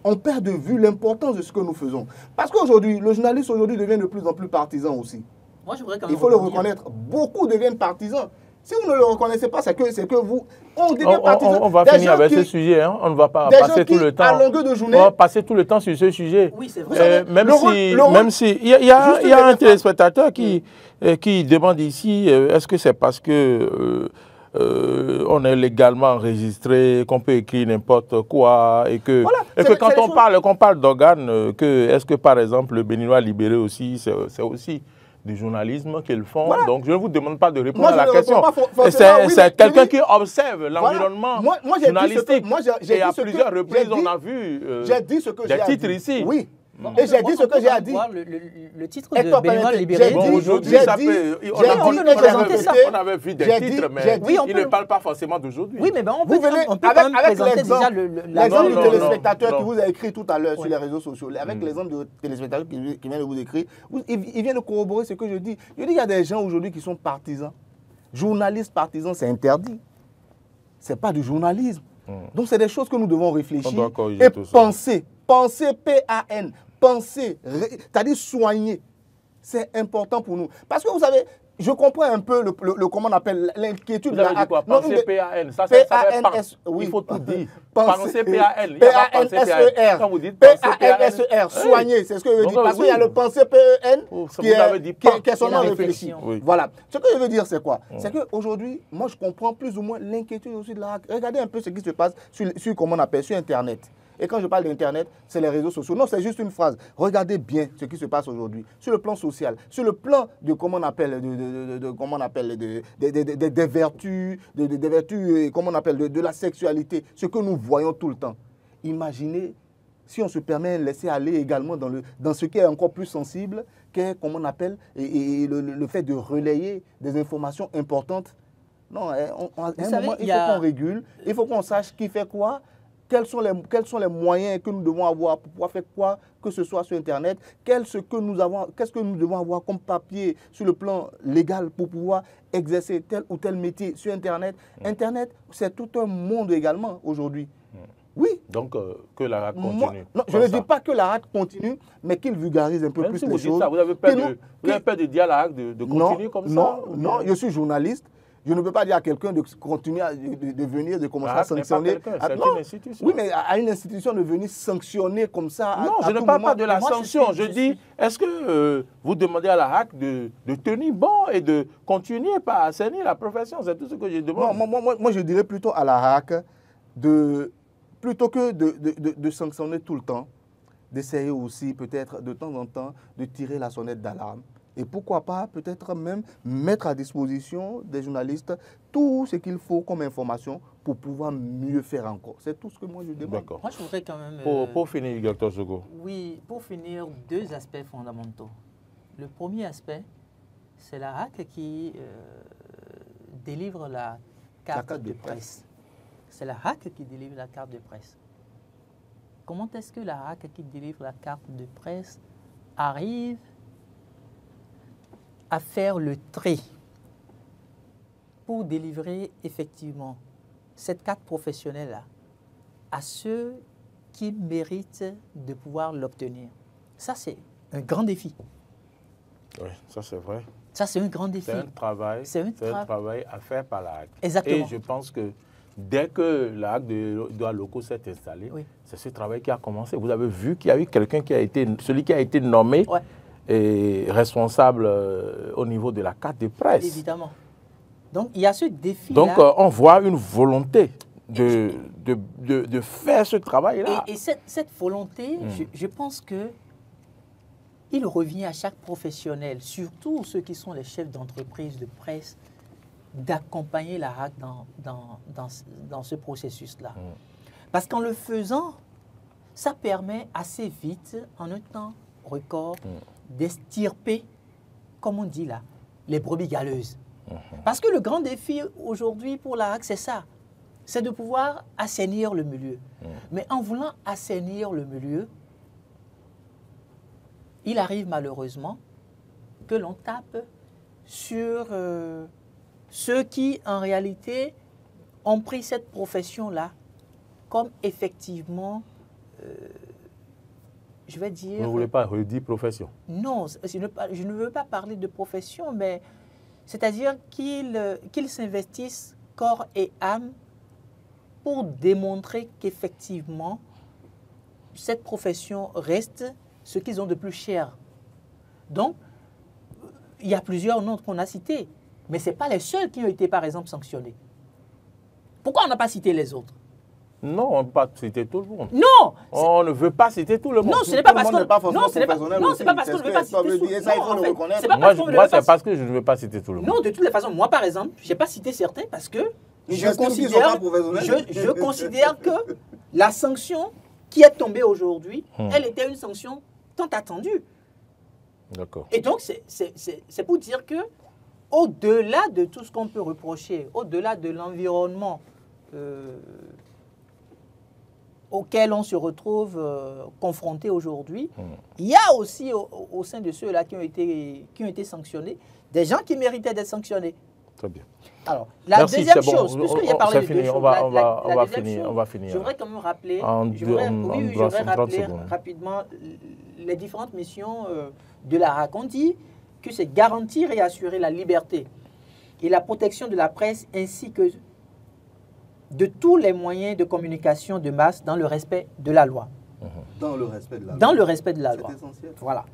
on perd de vue l'importance de ce que nous faisons. Parce qu'aujourd'hui, le journaliste aujourd'hui devient de plus en plus partisan aussi. Moi, je voudrais quand même Il faut le rebondir. reconnaître. Beaucoup deviennent partisans. Si vous ne le reconnaissez pas, c'est que vous... On devient partisan. On va Des finir gens avec qui- ce sujet. Hein. On ne va pas des passer gens tout qui, le temps. à longueur de journée- On va passer tout le temps sur ce sujet. Oui, c'est vrai. Même Le rôle- si, le rôle- même si, il y a Juste il y a une un dernière téléspectateur qui demande ici, est-ce que c'est parce que on est légalement enregistré, qu'on peut écrire n'importe quoi et que, Voilà, et c'est- que quand c'est les qu'on parle d'organes, est-ce que par exemple le Béninois libéré aussi, c'est aussi du journalisme qu'ils font. Voilà. Donc je ne vous demande pas de répondre Moi, à la je ne question. réponds pas forcément, oui, C'est mais- quelqu'un oui. qui observe l'environnement Moi, j'ai dit ce que- journalistique. moi, j'ai et à dit ce que- plusieurs j'ai reprises, dit- on a vu J'ai dit ce que des j'ai à titres dire. ici. Oui. Bon, Et j'ai on dit peut- ce que on j'ai peut à dire. voir le titre de Hector Béninois Palette, libéré. j'ai Bon, dit- aujourd'hui, j'ai ça dit- peut. j'ai On dit- a on peut vu- le on avait présenter vu- ça. on avait vu des J'ai dit- titres, j'ai mais dit- Oui, on ils peut- ne parlent pas forcément d'aujourd'hui. Oui, mais ben, on peut, Vous venez on peut quand même présenter déjà l'exemple l'avant du non, téléspectateur non. qui vous a écrit tout à l'heure sur Oui. les réseaux sociaux, avec l'exemple du téléspectateur qui vient de vous écrire, il vient de corroborer ce que je dis. Je dis il y a des gens aujourd'hui qui sont partisans. Journalistes partisans, c'est interdit. Ce n'est pas du journalisme. Donc, c'est des choses que nous devons réfléchir On doit corriger et tout ça. penser. Penser, P-A-N. Penser, c'est-à-dire soigner. C'est important pour nous. Parce que vous savez, je comprends un peu le comment on appelle l'inquiétude Vous de la avez dit quoi? Non, Penser une- PAN. Ça fait P-A-N-S, pas. oui. Il faut tout dire. Penser- Penser PAN. Il n'y a pas penser PAN. Quand vous dites penser PAN. P-A-N-S-E-R, soigner, c'est ce que je veux Donc, dire. Parce oui. qu'il y a le penser P-E-N Oh, ça qui vous l'avez dit pas. est seulement la réfléchi. réflexion. Oui. Voilà. Ce que je veux dire, c'est quoi? C'est qu'aujourd'hui, moi, je comprends plus ou moins l'inquiétude aussi de la hack. Regardez un peu ce qui se passe sur comment on appelle, sur Internet. Et quand je parle d'Internet, c'est les réseaux sociaux. Non, c'est juste une phrase. Regardez bien ce qui se passe aujourd'hui. Sur le plan social, sur le plan de comment on appelle, des vertus, des vertus, comment on appelle, de la sexualité, ce que nous voyons tout le temps. Imaginez si on se permet de laisser aller également dans ce qui est encore plus sensible, qu'est, comment on appelle, et le fait de relayer des informations importantes. Non, à un savez, moment, il il y faut a- qu'on régule, il faut qu'on sache qui fait quoi, quels sont les moyens que nous devons avoir pour pouvoir faire quoi que ce soit sur Internet, qu'est-ce que nous devons avoir comme papier sur le plan légal pour pouvoir exercer tel ou tel métier sur Internet. Internet, c'est tout un monde également aujourd'hui. Oui. Donc, que la hack Moi, continue. non, je Comme ne ça. dis pas que la hack continue, mais qu'il vulgarise un peu Même plus si les vous dites choses. ça, vous avez peur Que nous- vous avez peur de dire à la hack de continuer comme ça? Non, ou non, bien- je suis journaliste. Je ne peux pas dire à quelqu'un de continuer de venir, de commencer La à hack n'est pas sanctionner. quelqu'un, c'est Non. une institution. Oui, mais à une institution de venir sanctionner comme ça. Non, à je ne tout parle moment. pas de la moi, je sanction. suis- Je je dis, suis- est-ce que vous demandez à la hack de tenir bon et de continuer par assainir la profession? C'est tout ce que je demande. Non, moi, je dirais plutôt à la hack, plutôt que de sanctionner tout le temps, d'essayer aussi peut-être de temps en temps de tirer la sonnette d'alarme. Et pourquoi pas peut-être même mettre à disposition des journalistes tout ce qu'il faut comme information pour pouvoir mieux faire encore. C'est tout ce que moi je demande. D'accord. Moi, je voudrais quand même... Pour finir, docteur Sogo. Oui, pour finir, deux aspects fondamentaux. Le premier aspect, c'est la hack qui délivre la carte de presse. C'est la hack qui délivre la carte de presse. Comment est-ce que la hack qui délivre la carte de presse arrive à faire le tri pour délivrer effectivement cette carte professionnelle-là à ceux qui méritent de pouvoir l'obtenir? Ça, c'est un grand défi. Oui, ça c'est vrai. Ça, c'est un grand défi. C'est un travail. C'est un travail à faire par la hack. Exactement. Et je pense que dès que la hack de droits locaux s'est installée, Oui. c'est ce travail qui a commencé. Vous avez vu qu'il y a eu quelqu'un qui a été, celui qui a été nommé Ouais. et responsable au niveau de la carte de presse. Évidemment. Donc, il y a ce défi-là. Donc, on voit une volonté de faire ce travail-là. Et cette volonté, je pense que il revient à chaque professionnel, surtout ceux qui sont les chefs d'entreprise de presse, d'accompagner la hack dans ce processus-là. Parce qu'en le faisant, ça permet assez vite, en un temps record, d'extirper, comme on dit là, les brebis galeuses. Parce que le grand défi aujourd'hui pour la hack, c'est ça. C'est de pouvoir assainir le milieu. Mais en voulant assainir le milieu, il arrive malheureusement que l'on tape sur ceux qui, en réalité, ont pris cette profession-là comme effectivement je vais dire... Vous ne voulez pas redire profession? Non, je ne veux pas parler de profession, mais c'est-à-dire qu'ils s'investissent corps et âme pour démontrer qu'effectivement, cette profession reste ce qu'ils ont de plus cher. Donc, il y a plusieurs noms qu'on a cités, mais ce n'est pas les seuls qui ont été, par exemple, sanctionnés. Pourquoi on n'a pas cité les autres? Non, on ne peut pas citer tout le monde. Non! On ne veut pas citer tout le monde. Non, ce n'est pas parce qu'on n'est pas forcément c'est pas parce qu'on ne veut pas citer tout le monde. Ça, il faut le reconnaître. C'est pas parce qu'on ne veut Moi, pas c'est parce que je ne veux pas citer tout le monde. Non, de toutes les façons, moi, par exemple, je n'ai pas cité certains parce que je considère que la sanction qui est tombée aujourd'hui, elle était une sanction tant attendue. D'accord. Et donc, c'est pour dire que, au-delà de tout ce qu'on peut reprocher, au-delà de l'environnement auquel on se retrouve confronté aujourd'hui, il y a aussi au sein de ceux-là qui ont été sanctionnés, des gens qui méritaient d'être sanctionnés. Très bien. Alors, la deuxième chose, puisqu'il y a parlé de deux choses, on va finir. Je voudrais quand même rappeler, rapidement les différentes missions de la RAC. On dit que c'est garantir et assurer la liberté et la protection de la presse ainsi que de tous les moyens de communication de masse dans le respect de la loi. Dans le respect de la loi. Dans le respect de la loi. C'est essentiel. Voilà.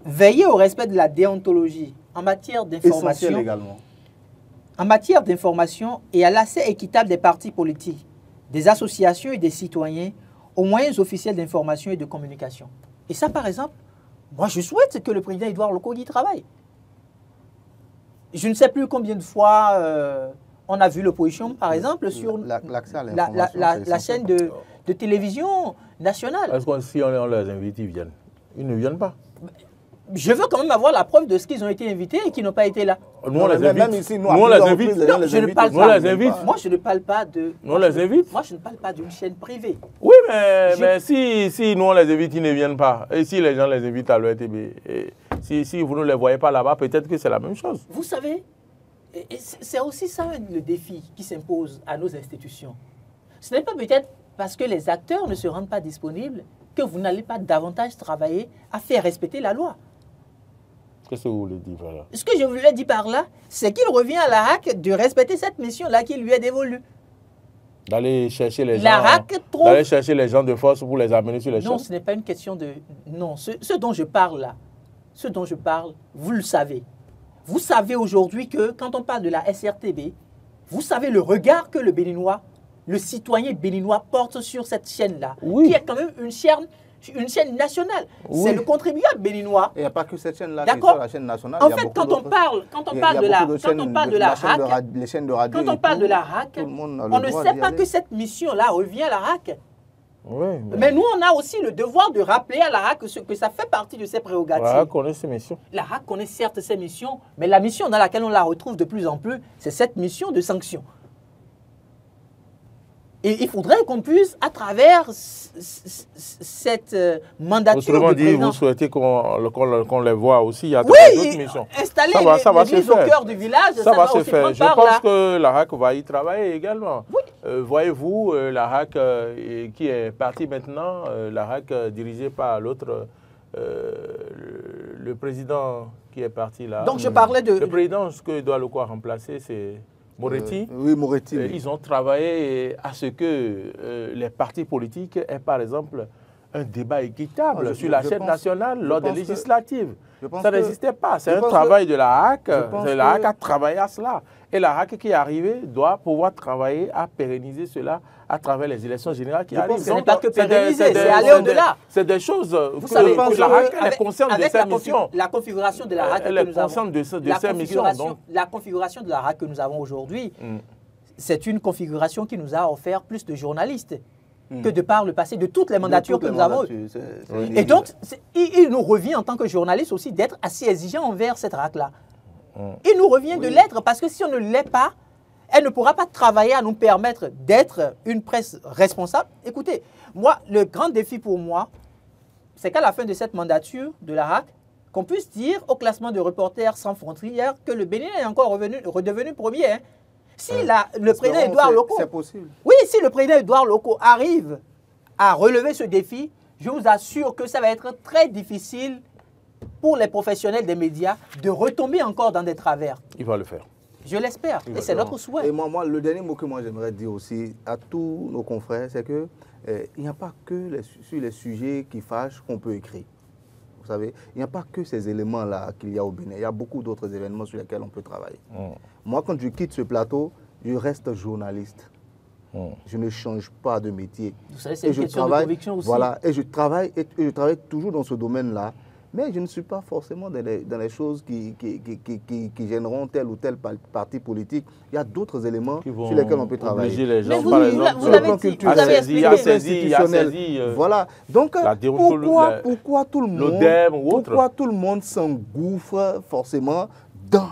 Veiller au respect de la déontologie en matière d'information. Essentiel également. En matière d'information et à l'accès équitable des partis politiques, des associations et des citoyens aux moyens officiels d'information et de communication. Et ça, par exemple, moi, je souhaite que le président Édouard Locko y travaille. Je ne sais plus combien de fois on a vu l'opposition, par exemple, sur la chaîne de télévision nationale. Est-ce que si on les invite, ils viennent? Ils ne viennent pas. Je veux quand même avoir la preuve de ce qu'ils ont été invités et qui n'ont pas été là. Nous, on les invite. Même ici, nous, on les invite. Non, je ne parle pas. Moi, je ne parle pas de... Nous, on les invite. Moi, je ne parle pas d'une chaîne privée. Oui, mais si nous, on les invite, ils ne viennent pas. Et si les gens les invitent à l'ORTB, si vous ne les voyez pas là-bas, peut-être que c'est la même chose. Vous savez, c'est aussi ça le défi qui s'impose à nos institutions. Ce n'est pas peut-être parce que les acteurs ne se rendent pas disponibles que vous n'allez pas davantage travailler à faire respecter la loi. Qu'est-ce que vous voulez dire par là? Ce que je voulais dire par là, c'est qu'il revient à la RAC de respecter cette mission-là qui lui est dévolue. D'aller chercher les la gens. RAC trouve... D'aller chercher les gens de force pour les amener sur les champs. Non, ce n'est pas une question de... Non, ce dont je parle là, vous le savez. Vous savez aujourd'hui que quand on parle de la SRTB, vous savez le regard que le Béninois, le citoyen béninois porte sur cette chaîne-là, oui, qui est quand même une chaîne nationale. Oui. C'est le contribuable béninois. Il n'y a pas que cette chaîne-là qui est sur la chaîne nationale. En fait, quand on parle de la RAC, les chaînes de radio, quand on parle de la RAC, on ne sait pas que cette mission-là revient à la RAC. Oui, mais nous, on a aussi le devoir de rappeler à la RAC que ça fait partie de ses prérogatives. La RAC connaît ses missions. La RAC connaît certes ses missions, mais la mission dans laquelle on la retrouve de plus en plus, c'est cette mission de sanction. Et il faudrait qu'on puisse, à travers cette mandature autrement du dit, président... vous souhaitez qu'on les voit aussi à travers d'autres missions. Installer l'église au cœur du village, ça va se faire. Je pense que la RAC va y travailler également. Oui. Voyez-vous, la RAC qui est partie maintenant, la RAC dirigée par l'autre, le président qui est parti là. Donc je parlais de... Le président, ce que doit le quoi remplacer, c'est... Moretti, oui, Moretti. Ils ont travaillé à ce que les partis politiques aient, par exemple, un débat équitable sur la chaîne nationale lors des législatives. Ça n'existait pas. C'est un travail de la RAC. La RAC a travaillé à cela. Et la RAC qui est arrivée doit pouvoir travailler à pérenniser cela à travers les élections générales qui arrivent. Ce n'est pas que pérenniser, c'est aller au-delà. C'est des choses vous savez, la RAC est consciente de ses missions. La configuration de la RAC elle est consciente de ses missions. La configuration de la RAC que nous avons aujourd'hui, c'est une configuration qui nous a offert plus de journalistes que de par le passé, de toutes les mandatures que nous avons eues. Et donc, il nous revient en tant que journalistes aussi d'être assez exigeants envers cette RAC-là. Il nous revient de l'être parce que si on ne l'est pas, elle ne pourra pas travailler à nous permettre d'être une presse responsable. Écoutez, moi, le grand défi pour moi, c'est qu'à la fin de cette mandature de la RAC, qu'on puisse dire au classement de Reporters sans frontières que le Bénin est encore redevenu premier. Hein. Si le président Édouard Locko... C'est possible. Oui, si le président Édouard Locko arrive à relever ce défi, je vous assure que ça va être très difficile pour les professionnels des médias de retomber encore dans des travers. Il va le faire. Je l'espère, et c'est notre souhait. Et moi, le dernier mot que moi j'aimerais dire aussi à tous nos confrères, c'est que il n'y a pas que sur les sujets qui fâchent qu'on peut écrire. Vous savez, il n'y a pas que ces éléments-là qu'il y a au Bénin. Il y a beaucoup d'autres événements sur lesquels on peut travailler. Moi, quand je quitte ce plateau, je reste journaliste. Je ne change pas de métier. Vous savez, c'est une question de conviction aussi. Voilà, et je travaille toujours dans ce domaine-là. Mais je ne suis pas forcément dans les choses qui gêneront tel ou tel parti politique. Il y a d'autres éléments sur lesquels on peut travailler. Les gens, vous, par exemple, vous l'avez dit, vous avez expliqué. Voilà. Donc, pourquoi tout le monde s'engouffre forcément dans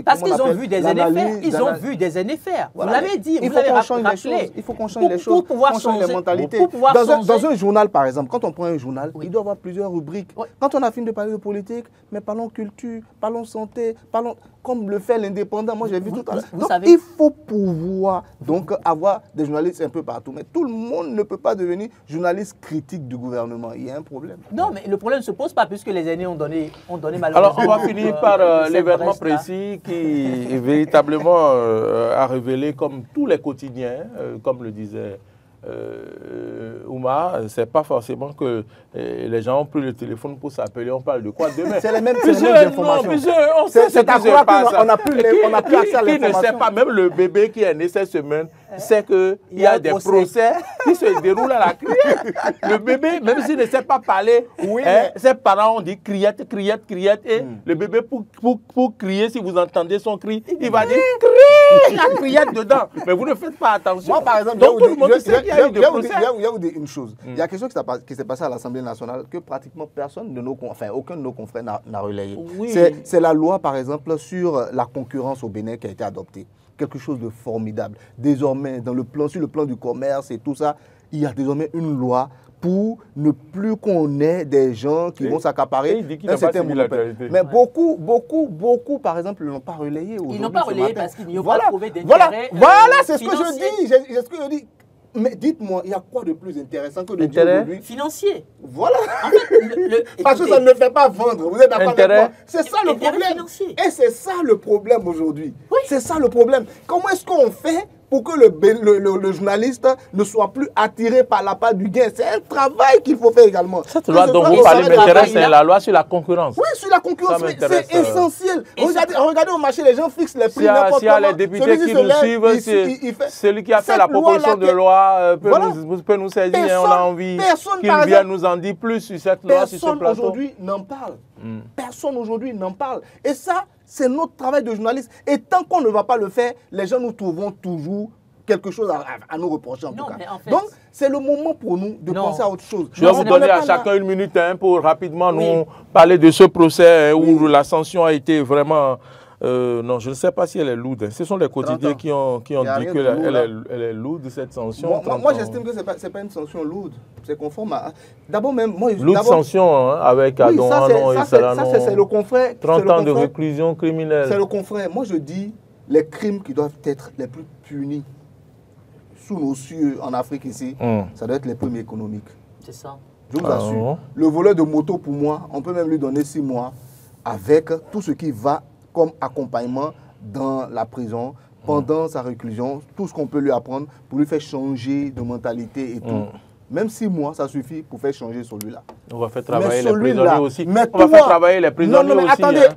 parce qu'ils ont vu des NFR. Ils ont vu des NFR. Vous l'avez dit, vous l'avez rappelé. Il faut qu'on change les choses, pour pouvoir changer les mentalités. Dans un journal, par exemple, quand on prend un journal, il doit y avoir plusieurs rubriques. Quand on a fini de parler de politique, mais parlons culture, parlons santé, parlons comme le fait l'Indépendant. Moi, j'ai vu tout à l'heure. Donc, il faut pouvoir donc avoir des journalistes un peu partout. Mais tout le monde ne peut pas devenir journaliste critique du gouvernement. Il y a un problème. Non, mais le problème ne se pose pas puisque les aînés ont donné malheureusement. Alors, on va finir par l'événement précis qui véritablement a révélé, comme tous les quotidiens, comme le disait Oumar, c'est pas forcément que les gens ont pris le téléphone pour s'appeler. On parle de quoi demain? C'est les mêmes informations. C'est à quoi qu'on n'a plus accès à l'information. Qui ne sait pas, même le bébé qui est né cette semaine, sait qu'il y a des procès qui se déroulent à la criette. Le bébé, même s'il ne sait pas parler, ses parents ont dit criette, criette, criette. Et le bébé, pour crier, si vous entendez son cri, il va dire crie, il y a criette dedans. Mais vous ne faites pas attention. Moi, par exemple, donc tout le monde sait qu'il y a eu des procès. Je vais vous dire une chose. Il y a quelque chose qui s'est passé à l'Assemblée nationale que pratiquement personne de nos confrères, aucun de nos confrères n'a relayé. Oui. C'est la loi, par exemple, sur la concurrence au Bénin qui a été adoptée. Quelque chose de formidable. Désormais, sur le plan du commerce et tout ça, il y a désormais une loi pour ne plus qu'on ait des gens qui vont s'accaparer un certain monopole. Mais beaucoup, par exemple, ne l'ont pas relayé. Ils n'ont pas relayé parce qu'ils n'y ont pas trouvé d'intérêt. Voilà, c'est ce que je dis. C'est ce que je dis. Mais dites-moi, il y a quoi de plus intéressant que de dire aujourd'hui financier? Voilà. En fait, parce que ça ne fait pas vendre. Vous êtes d'accord avec moi? C'est ça le problème. Financier. Et c'est ça le problème aujourd'hui. Oui. C'est ça le problème. Comment est-ce qu'on fait pour que le journaliste ne soit plus attiré par la part du gain? C'est un travail qu'il faut faire également. Cette loi dont vous parlez m'intéresse, c'est la loi sur la concurrence. Oui, sur la concurrence, c'est essentiel. Regardez au marché, les gens fixent les prix n'importe comment. S'il y a les députés qui nous suivent, celui qui a fait la proposition de loi peut nous saisir. On a envie qu'il vienne nous en dire plus sur cette loi, sur ce plateau. Personne aujourd'hui n'en parle. Personne aujourd'hui n'en parle. Et ça, c'est notre travail de journaliste. Et tant qu'on ne va pas le faire, les gens nous trouveront toujours quelque chose à nous reprocher en tout cas. En fait, donc, c'est le moment pour nous de penser à autre chose. Je vais vous donner à chacun une minute pour rapidement nous parler de ce procès où la sanction a été vraiment... non, je ne sais pas si elle est lourde. Ce sont les quotidiens qui ont dit qu'elle est lourde, cette sanction. Moi j'estime que ce n'est pas une sanction lourde. C'est conforme à... D'abord même... Lourde sanction, avec Adon Anon et Salano. Ça, c'est le confrère. 30 ans de réclusion criminelle. C'est le confrère. Moi, je dis les crimes qui doivent être les plus punis sous nos cieux en Afrique ici, ça doit être les crimes économiques. C'est ça. Je vous assure. Le voleur de moto, pour moi, on peut même lui donner 6 mois avec tout ce qui va comme accompagnement dans la prison, pendant sa réclusion, tout ce qu'on peut lui apprendre pour lui faire changer de mentalité et tout. Même 6 mois, ça suffit pour faire changer celui-là. On va faire travailler les prisonniers aussi. On va faire travailler les prisonniers aussi. Attendez,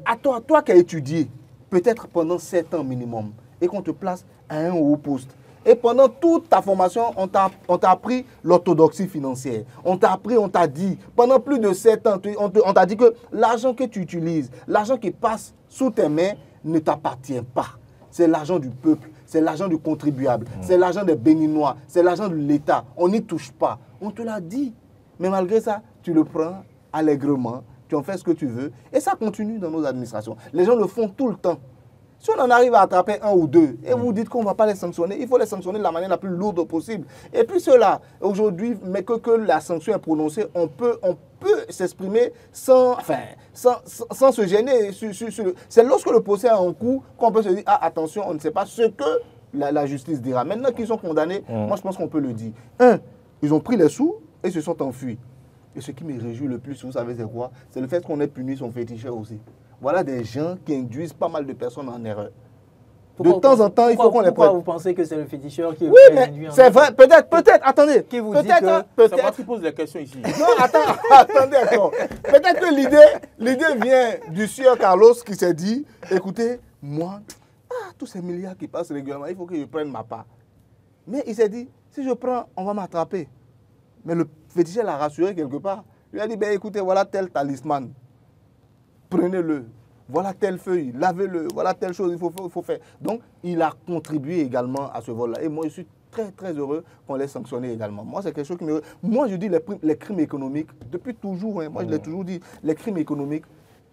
toi qui as étudié, peut-être pendant 7 ans minimum, et qu'on te place à un haut poste, et pendant toute ta formation, on t'a appris l'orthodoxie financière. On t'a appris, on t'a dit, pendant plus de 7 ans, on t'a dit que l'argent que tu utilises, l'argent qui passe sous tes mains ne t'appartient pas. C'est l'argent du peuple, c'est l'argent du contribuable, c'est l'argent des Béninois, c'est l'argent de l'État. On n'y touche pas. On te l'a dit. Mais malgré ça, tu le prends allègrement, tu en fais ce que tu veux. Et ça continue dans nos administrations. Les gens le font tout le temps. Si on en arrive à attraper 1 ou 2, et vous dites qu'on ne va pas les sanctionner, il faut les sanctionner de la manière la plus lourde possible. Et puis ceux-là, aujourd'hui, mais que la sanction est prononcée, on peut s'exprimer sans se gêner. C'est lorsque le procès est en cours qu'on peut se dire, ah attention, on ne sait pas ce que la justice dira. Maintenant qu'ils sont condamnés, moi je pense qu'on peut le dire. 1, ils ont pris les sous et se sont enfuis. Et ce qui me réjouit le plus, vous savez, c'est quoi? C'est le fait qu'on ait puni son féticheur aussi. Voilà des gens qui induisent pas mal de personnes en erreur. De temps en temps, il faut qu'on les prenne. Pourquoi vous pensez que c'est le féticheur qui Oui, mais c'est vrai, peut-être, attendez. Qui vous dit que... C'est moi qui pose les questions ici. Non, attendez encore. Peut-être que l'idée vient du sieur Carlos qui s'est dit, écoutez, moi, tous ces milliards qui passent régulièrement, il faut que je prenne ma part. Mais il s'est dit, si je prends, on va m'attraper. Mais le féticheur l'a rassuré quelque part. Il lui a dit, ben, écoutez, voilà tel talisman. Prenez-le. Voilà telle feuille, lavez-le, voilà telle chose, il faut faire. Donc, il a contribué également à ce vol-là. Et moi, je suis très, très heureux qu'on l'ait sanctionné également. Moi, c'est quelque chose qui me... Moi, je dis les crimes économiques, depuis toujours, hein, moi, je l'ai toujours dit, les crimes économiques,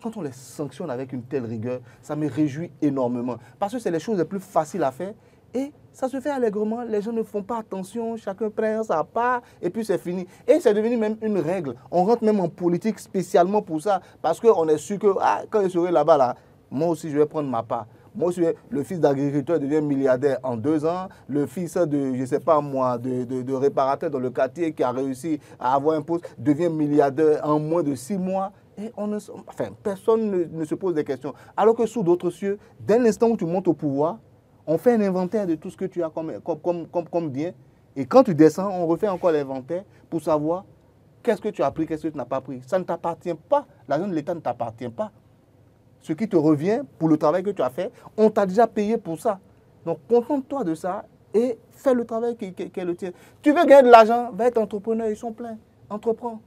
quand on les sanctionne avec une telle rigueur, ça me réjouit énormément. Parce que c'est les choses les plus faciles à faire. Et ça se fait allègrement, les gens ne font pas attention, chacun prend sa part et puis c'est fini. Et c'est devenu même une règle. On rentre même en politique spécialement pour ça, parce qu'on est sûr que quand je serai là-bas, là, moi aussi je vais prendre ma part. Moi aussi, le fils d'agriculteur devient milliardaire en 2 ans. Le fils de, je ne sais pas moi, de réparateur dans le quartier qui a réussi à avoir un poste devient milliardaire en moins de 6 mois. Et personne ne se pose des questions. Alors que sous d'autres cieux, dès l'instant où tu montes au pouvoir, on fait un inventaire de tout ce que tu as comme bien. Et quand tu descends, on refait encore l'inventaire pour savoir qu'est-ce que tu as pris, qu'est-ce que tu n'as pas pris. Ça ne t'appartient pas. L'argent de l'État ne t'appartient pas. Ce qui te revient pour le travail que tu as fait, on t'a déjà payé pour ça. Donc, contente-toi de ça et fais le travail qui est le tien. Tu veux gagner de l'argent, va être entrepreneur, ils sont pleins. Entreprends.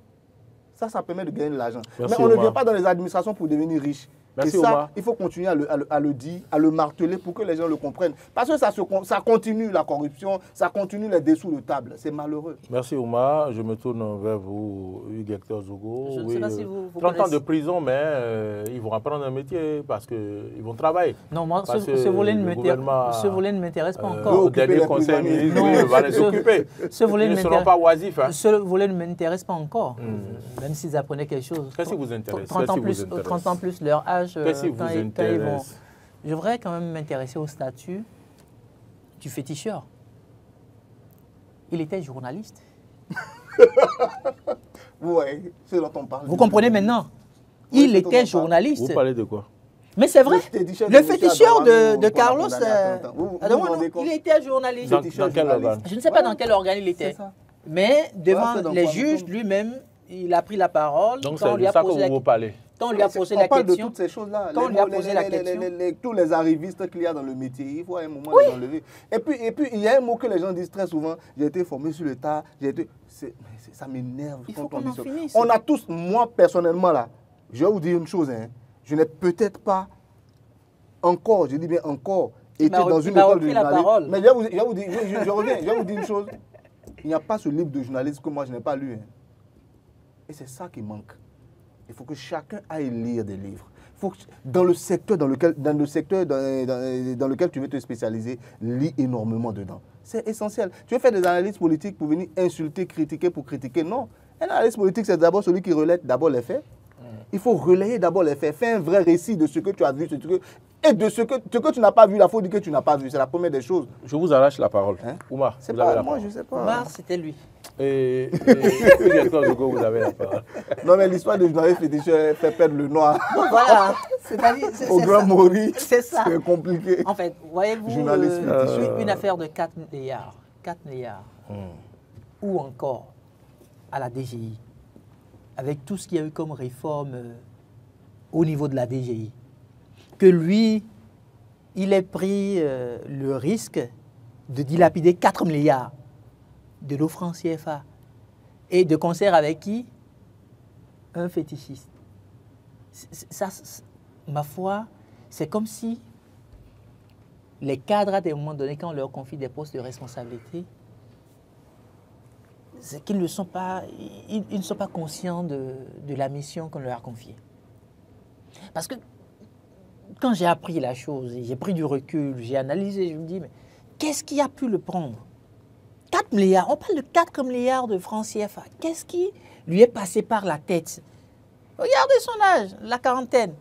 Ça permet de gagner de l'argent. Mais on ne vient pas dans les administrations pour devenir riche. Merci, et ça, Omar. il faut continuer à le dire, à le marteler pour que les gens le comprennent. Parce que ça continue la corruption, ça continue les dessous de table. C'est malheureux. Merci, Omar. Je me tourne vers vous, Hugues Hector Zogo. Je ne sais pas si vous 30 ans de prison, mais ils vont apprendre un métier parce qu'ils vont travailler. Non, moi, ce volet ne m'intéresse pas encore. Au dernier conseil ministre, va les occuper. Ce volet ils ne seront pas oisifs. Hein. Ce volet ne m'intéresse pas encore. Même s'ils apprenaient quelque chose. Qu'est-ce qui vous intéresse? 30 ans plus leur âge. Qu'est-ce qui vous intéresse? Je voudrais quand même m'intéresser au statut du féticheur. Il était journaliste. Oui, c'est dont on parle. Vous comprenez maintenant? Il était journaliste. Vous parlez de quoi? Mais c'est vrai. Le féticheur de Carlos, il était journaliste. Dans quel organe? Je ne sais pas dans quel organe il était. Mais devant les juges lui-même, il a pris la parole. Donc c'est de ça que vous parlez. Quand on lui a posé la question. On parle de toutes ces choses-là. Quand on lui a posé la question. Tous les arrivistes qu'il y a dans le métier, il faut à un moment les enlever. Et puis, il y a un mot que les gens disent très souvent, j'ai été formé sur le tas, ça m'énerve quand on dit ça. On a tous, moi personnellement là, je vais vous dire une chose, hein, je n'ai peut-être pas encore, je dis bien encore, été dans une école de journalisme. Mais je vais vous dire une chose, il n'y a pas ce livre de journalisme que moi je n'ai pas lu. Hein. Et c'est ça qui manque. Il faut que chacun aille lire des livres. Faut que, dans le secteur dans lequel tu veux te spécialiser, lis énormément dedans. C'est essentiel. Tu veux faire des analyses politiques pour venir insulter, critiquer pour critiquer. Non. Un analyse politique, c'est d'abord celui qui relaie d'abord les faits. Il faut relayer d'abord les faits. Fais un vrai récit de ce que tu as vu et de ce que tu n'as pas vu. Il faut dire que tu n'as pas vu. C'est la première des choses. Je vous arrache la parole. Hein? Oumar, vous avez la parole. Moi, je ne sais pas. Oumar, c'était lui. Et vous avez la parole. Non, mais l'histoire de journaliste féticheur fait perdre le noir. Voilà. Au grand Maury, c'est compliqué. En fait, voyez-vous, une affaire de 4 milliards. 4 milliards. Ou encore à la DGI. Avec tout ce qu'il y a eu comme réforme au niveau de la DGI, que lui, il ait pris le risque de dilapider 4 milliards de nos francs CFA et de concert avec qui? Un fétichiste. Ça, ma foi, c'est comme si les cadres, à des moments donnés, quand on leur confie des postes de responsabilité, c'est qu'ils ne sont pas conscients de la mission qu'on leur a confiée. Parce que quand j'ai appris la chose, j'ai pris du recul, j'ai analysé, je me dis, mais qu'est-ce qui a pu le prendre? 4 milliards, on parle de 4 milliards de francs CFA. Qu'est-ce qui lui est passé par la tête? Regardez son âge, la quarantaine.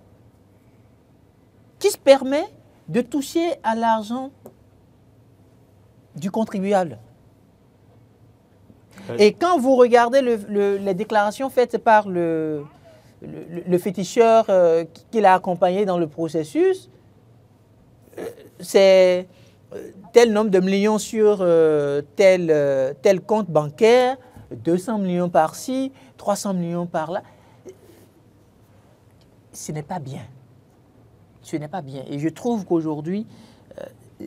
Qui se permet de toucher à l'argent du contribuable? Et quand vous regardez les déclarations faites par le féticheur qui l'a accompagné dans le processus, c'est tel nombre de millions sur tel compte bancaire, 200 millions par-ci, 300 millions par-là. Ce n'est pas bien. Ce n'est pas bien. Et je trouve qu'aujourd'hui,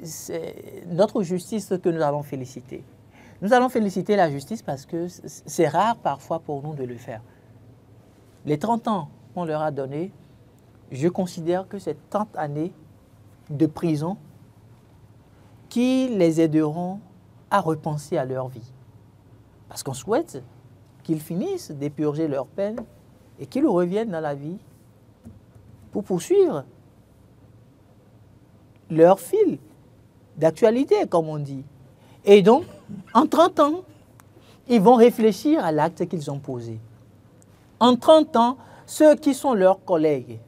c'est notre justice que nous allons féliciter. Nous allons féliciter la justice parce que c'est rare parfois pour nous de le faire. Les 30 ans qu'on leur a donnés, je considère que c'est 30 années de prison qui les aideront à repenser à leur vie. Parce qu'on souhaite qu'ils finissent d'épurger leur peine et qu'ils reviennent dans la vie pour poursuivre leur fil d'actualité, comme on dit. Et donc, en 30 ans, ils vont réfléchir à l'acte qu'ils ont posé. En 30 ans, ceux qui sont leurs collègues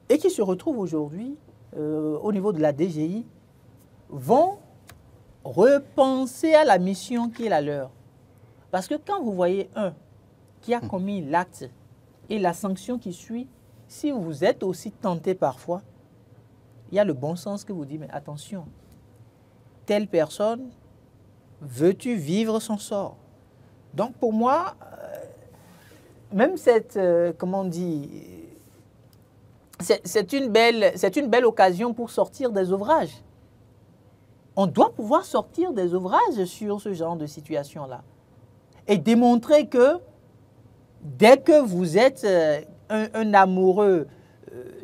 et qui se retrouvent aujourd'hui au niveau de la DGI vont repenser à la mission qui est la leur. Parce que quand vous voyez un qui a commis l'acte et la sanction qui suit, si vous êtes aussi tenté parfois, il y a le bon sens que vous dites, mais attention, telle personne, veux-tu vivre son sort? Donc pour moi, même cette, comment on dit, c'est une belle occasion pour sortir des ouvrages. On doit pouvoir sortir des ouvrages sur ce genre de situation-là et démontrer que dès que vous êtes un amoureux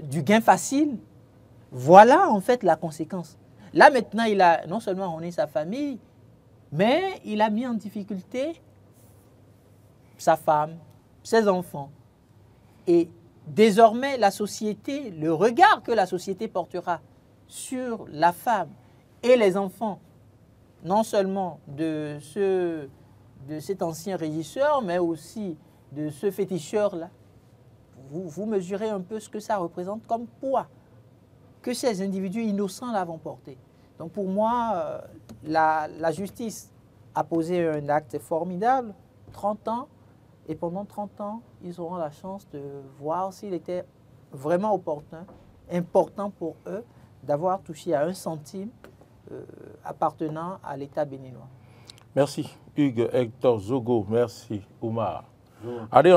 du gain facile, voilà en fait la conséquence. Là maintenant, il a non seulement renié sa famille, mais il a mis en difficulté sa femme, ses enfants. Et désormais, la société, le regard que la société portera sur la femme et les enfants, non seulement de cet ancien régisseur, mais aussi de ce féticheur-là, vous mesurez un peu ce que ça représente comme poids que ces individus innocents là vont porter. Donc pour moi, la justice a posé un acte formidable, 30 ans, et pendant 30 ans, ils auront la chance de voir s'il était vraiment opportun, important pour eux, d'avoir touché à 1 centime appartenant à l'État béninois. Merci Hugues Hector Zogo, merci Oumar. Allez,